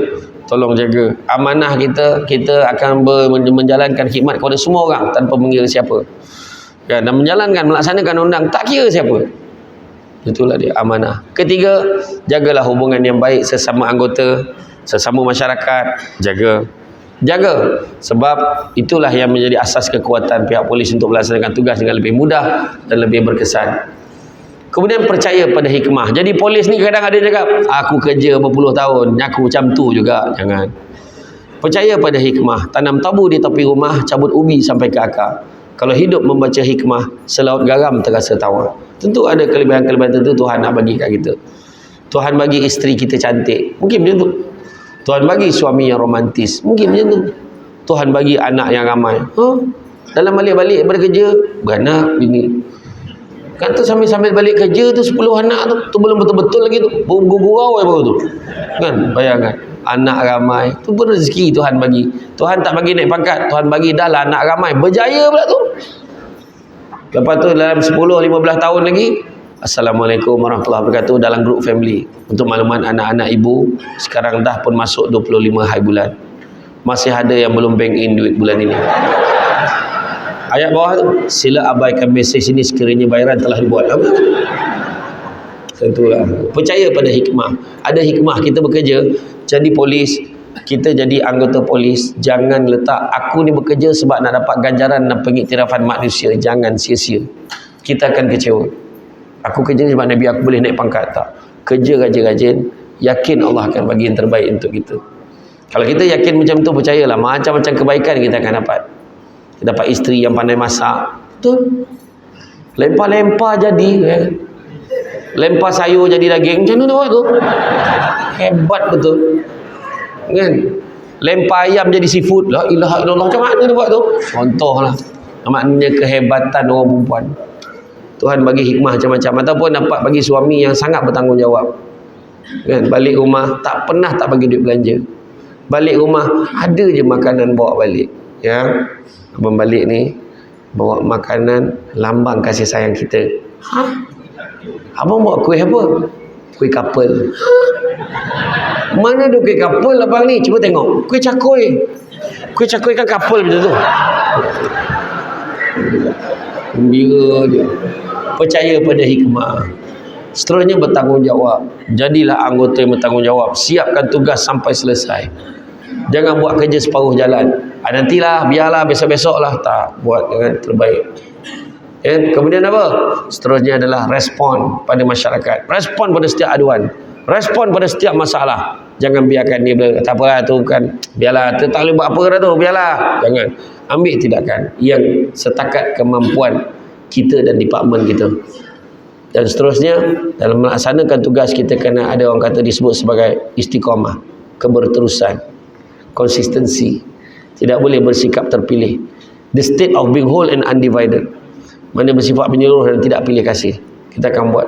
tolong jaga amanah kita. Kita akan menjalankan khidmat kepada semua orang tanpa mengira siapa. Kan, dan melaksanakan undang tak kira siapa. Itulah dia amanah. Ketiga, jagalah hubungan yang baik sesama anggota, sesama masyarakat. Jaga. Sebab itulah yang menjadi asas kekuatan pihak polis untuk melaksanakan tugas dengan lebih mudah dan lebih berkesan. Kemudian percaya pada hikmah. Jadi polis ni kadang ada cakap, aku kerja berpuluh tahun, aku macam tu juga. Jangan. Percaya pada hikmah. Tanam tabu di tepi rumah, cabut ubi sampai ke akar. Kalau hidup membaca hikmah, selaut garam terasa tawar. Tentu ada kelebihan-kelebihan tertentu Tuhan nak bagi kat kita. Tuhan bagi isteri kita cantik, mungkin macam tu. Tuhan bagi suami yang romantis, mungkin macam tu. Tuhan bagi anak yang ramai. Dalam balik-balik daripada kerja, beranak, bini. Kan tu sambil balik kerja tu 10 anak tu belum betul-betul lagi tu. Gurau baru tu. Kan, bayangkan. Anak ramai, tu pun rezeki Tuhan bagi. Tuhan tak bagi naik pangkat, Tuhan bagi dah lah anak ramai, berjaya pula tu. Lepas tu dalam 10-15 tahun lagi, Assalamualaikum warahmatullahi wabarakatuh dalam grup family. Untuk makluman anak-anak ibu, sekarang dah pun masuk 25 hari bulan. Masih ada yang belum bank in duit bulan ini. Ayat bawah tu, sila abaikan mesej ini sekiranya bayaran telah dibuat. Apa? Tentulah. Percaya pada hikmah. Ada hikmah kita bekerja, jadi polis, kita jadi anggota polis, jangan letak aku ni bekerja sebab nak dapat ganjaran dan pengiktirafan manusia. Jangan sia-sia. Kita akan kecewa. Aku kerja sebab Nabi aku boleh naik pangkat. Tak. Kerja rajin-rajin, yakin Allah akan bagi yang terbaik untuk kita. Kalau kita yakin macam tu, percayalah macam-macam kebaikan kita akan dapat. Kita dapat isteri yang pandai masak. Betul. Lempar-lempar jadi. Lempar sayur jadi daging. Macam mana buat tu? Hebat betul. Kan? Lempar ayam jadi seafood. La ilaha illallah. Macam mana dia buat tu? Contohlah. Maknanya kehebatan orang perempuan. Tuhan bagi hikmah macam-macam. Ataupun dapat bagi suami yang sangat bertanggungjawab. Kan? Balik rumah tak pernah tak bagi duit belanja. Balik rumah ada je makanan bawa balik. Ya. Abang balik ni bawa makanan lambang kasih sayang kita. Abang bawa kuih apa? Kuih kapel. Mana ada kuih kapel abang ni? Cuba tengok. Kuih cakoi. Kuih cakoi kan kapel macam tu. Gembira dia. Percaya pada hikmah. Seterusnya bertanggungjawab. Jadilah anggota yang bertanggungjawab. Siapkan tugas sampai selesai. Jangan buat kerja separuh jalan. Nantilah, biarlah, besok-besok lah. Tak, buat dengan terbaik. Kemudian apa? Seterusnya adalah respon pada masyarakat. Respon pada setiap aduan. Respon pada setiap masalah. Jangan biarkan dia tak apalah tu kan. Biarlah, tu tak boleh buat apa dah tu. Biarlah. Jangan. Ambil tindakan yang setakat kemampuan kita dan departmen kita. Dan seterusnya, dalam melaksanakan tugas kita kena ada orang kata disebut sebagai istiqamah. Keberterusan. Konsistensi. Tidak boleh bersikap terpilih. The state of being whole and undivided. Mana bersifat menyeluruh dan tidak pilih kasih. Kita akan buat.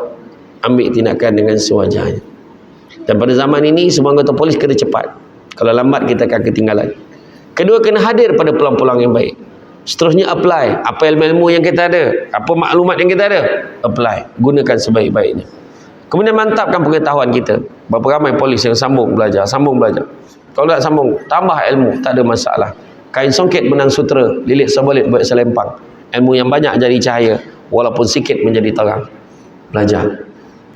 Ambil tindakan dengan sewajarnya. Dan pada zaman ini, semua anggota polis kena cepat. Kalau lambat, kita akan ketinggalan. Kedua, kena hadir pada peluang-peluang yang baik. Seterusnya, apply. Apa ilmu-ilmu yang kita ada. Apa maklumat yang kita ada. Apply. Gunakan sebaik-baiknya. Kemudian mantapkan pengetahuan kita. Berapa ramai polis yang sambung belajar. Kalau tak sambung, tambah ilmu. Tak ada masalah. Kain songket benang sutera. Lilit sebalit buat selempang. Ilmu yang banyak jadi cahaya. Walaupun sikit menjadi terang. Belajar.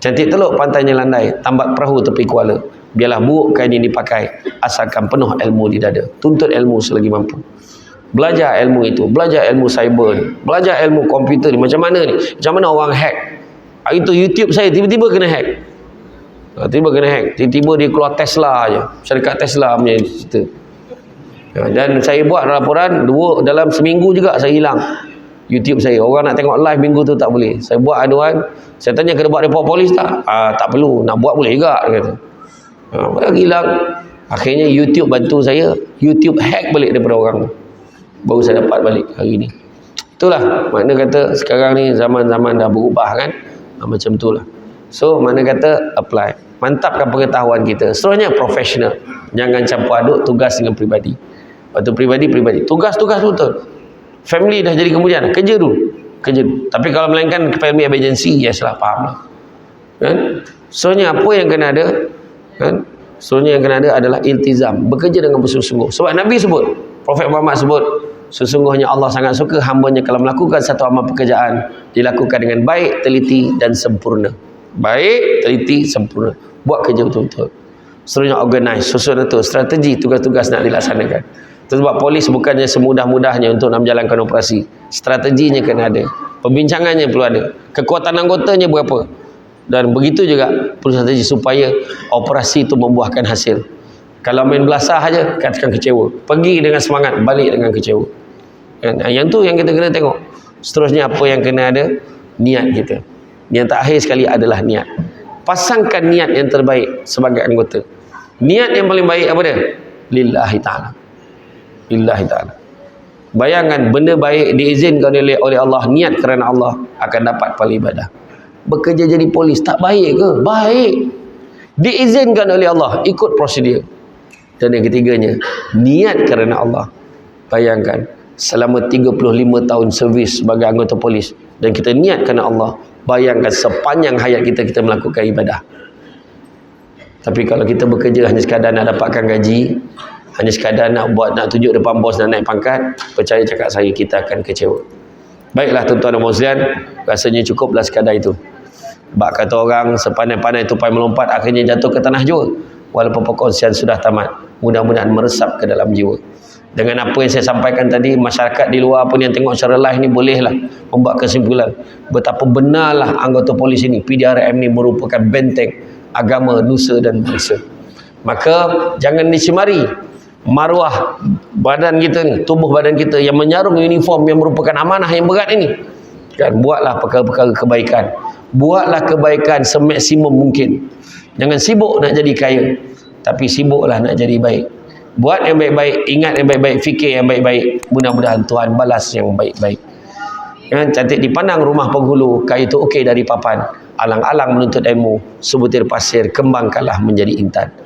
Cantik teluk pantainya landai. Tambak perahu tepi kuala. Biarlah buruk kain yang dipakai. Asalkan penuh ilmu di dada. Tuntut ilmu selagi mampu. Belajar ilmu itu. Belajar ilmu cyber ni. Belajar ilmu komputer ni. Macam mana ni? Macam mana orang hack? Hari tu YouTube saya tiba-tiba kena hack. Tiba-tiba dia keluar Tesla je. Syarikat Tesla punya cerita. Dan saya buat laporan dalam seminggu juga saya hilang YouTube saya. Orang nak tengok live minggu tu tak boleh. Saya buat aduan. Saya tanya kena buat report polis tak? Tak perlu. Nak buat boleh juga. Dia kata. Hilang. Akhirnya YouTube bantu saya. YouTube hack balik daripada orang tu. Baru saya dapat balik hari ni. Itulah. Makna kata sekarang ni zaman-zaman dah berubah kan. Macam itulah. So mana kata apply. Mantapkan pengetahuan kita. Seterusnya profesional. Jangan campur aduk tugas dengan peribadi. Waktu peribadi. Tugas betul. Family dah jadi kemudian, kerja dulu. Tapi kalau melainkan family emergency, yes lah, faham lah. Kan? Soalnya apa yang kena ada? Kan? Soalnya yang kena ada adalah iltizam, bekerja dengan bersungguh-sungguh. Sebab Nabi sebut, Prophet Muhammad sebut, sesungguhnya Allah sangat suka hambanya kalau melakukan satu amal pekerjaan dilakukan dengan baik, teliti dan sempurna. Baik, teliti, sempurna. Buat kerja betul-betul. Seterusnya organize, susun itu strategi tugas-tugas nak dilaksanakan. Sebab polis bukannya semudah-mudahnya untuk nak menjalankan operasi. Strateginya kena ada. Pembincangannya perlu ada. Kekuatan anggotanya berapa. Dan begitu juga perlu strategi supaya operasi itu membuahkan hasil. Kalau main belasah saja, katakan kecewa. Pergi dengan semangat, balik dengan kecewa. Yang tu yang kita kena tengok. Seterusnya apa yang kena ada? Niat kita. Yang terakhir sekali adalah niat. Pasangkan niat yang terbaik sebagai anggota. Niat yang paling baik apa dia? Lillahi ta'ala. Lillahi ta'ala. Bayangkan benda baik diizinkan oleh Allah, niat kerana Allah, akan dapat pahala ibadah. Bekerja jadi polis tak baik ke? Baik. Diizinkan oleh Allah, ikut prosedur. Dan yang ketiganya, niat kerana Allah. Bayangkan selama 35 tahun servis sebagai anggota polis dan kita niat kerana Allah, bayangkan sepanjang hayat kita melakukan ibadah. Tapi kalau kita bekerja hanya sekadar nak dapatkan gaji, hanya sekadar nak tunjuk depan bos, nak naik pangkat, percaya cakap saya, kita akan kecewa. Baiklah tuan-tuan dan puan-puan, rasanya cukuplah sekadar itu. Sebab kata orang, sepandai-pandai tupai melompat akhirnya jatuh ke tanah jua. Walaupun perkongsian sudah tamat, mudah-mudahan meresap ke dalam jiwa. Dengan apa yang saya sampaikan tadi, masyarakat di luar pun yang tengok secara live ni bolehlah membuat kesimpulan betapa benarlah anggota polis ini, PDRM ni merupakan benteng agama, nusa dan bangsa. Maka jangan dicemari maruah badan kita ni, tubuh badan kita yang menyarung uniform yang merupakan amanah yang berat ini. Kan, buatlah perkara-perkara kebaikan. Buatlah kebaikan semaksimum mungkin. Jangan sibuk nak jadi kaya, tapi sibuklah nak jadi baik. Buat yang baik-baik, ingat yang baik-baik, fikir yang baik-baik. Mudah-mudahan Tuhan balas yang baik-baik. Kan, cantik dipandang rumah penghulu, kayu itu okey dari papan. Alang-alang menuntut ilmu, sebutir pasir kembangkanlah menjadi intan.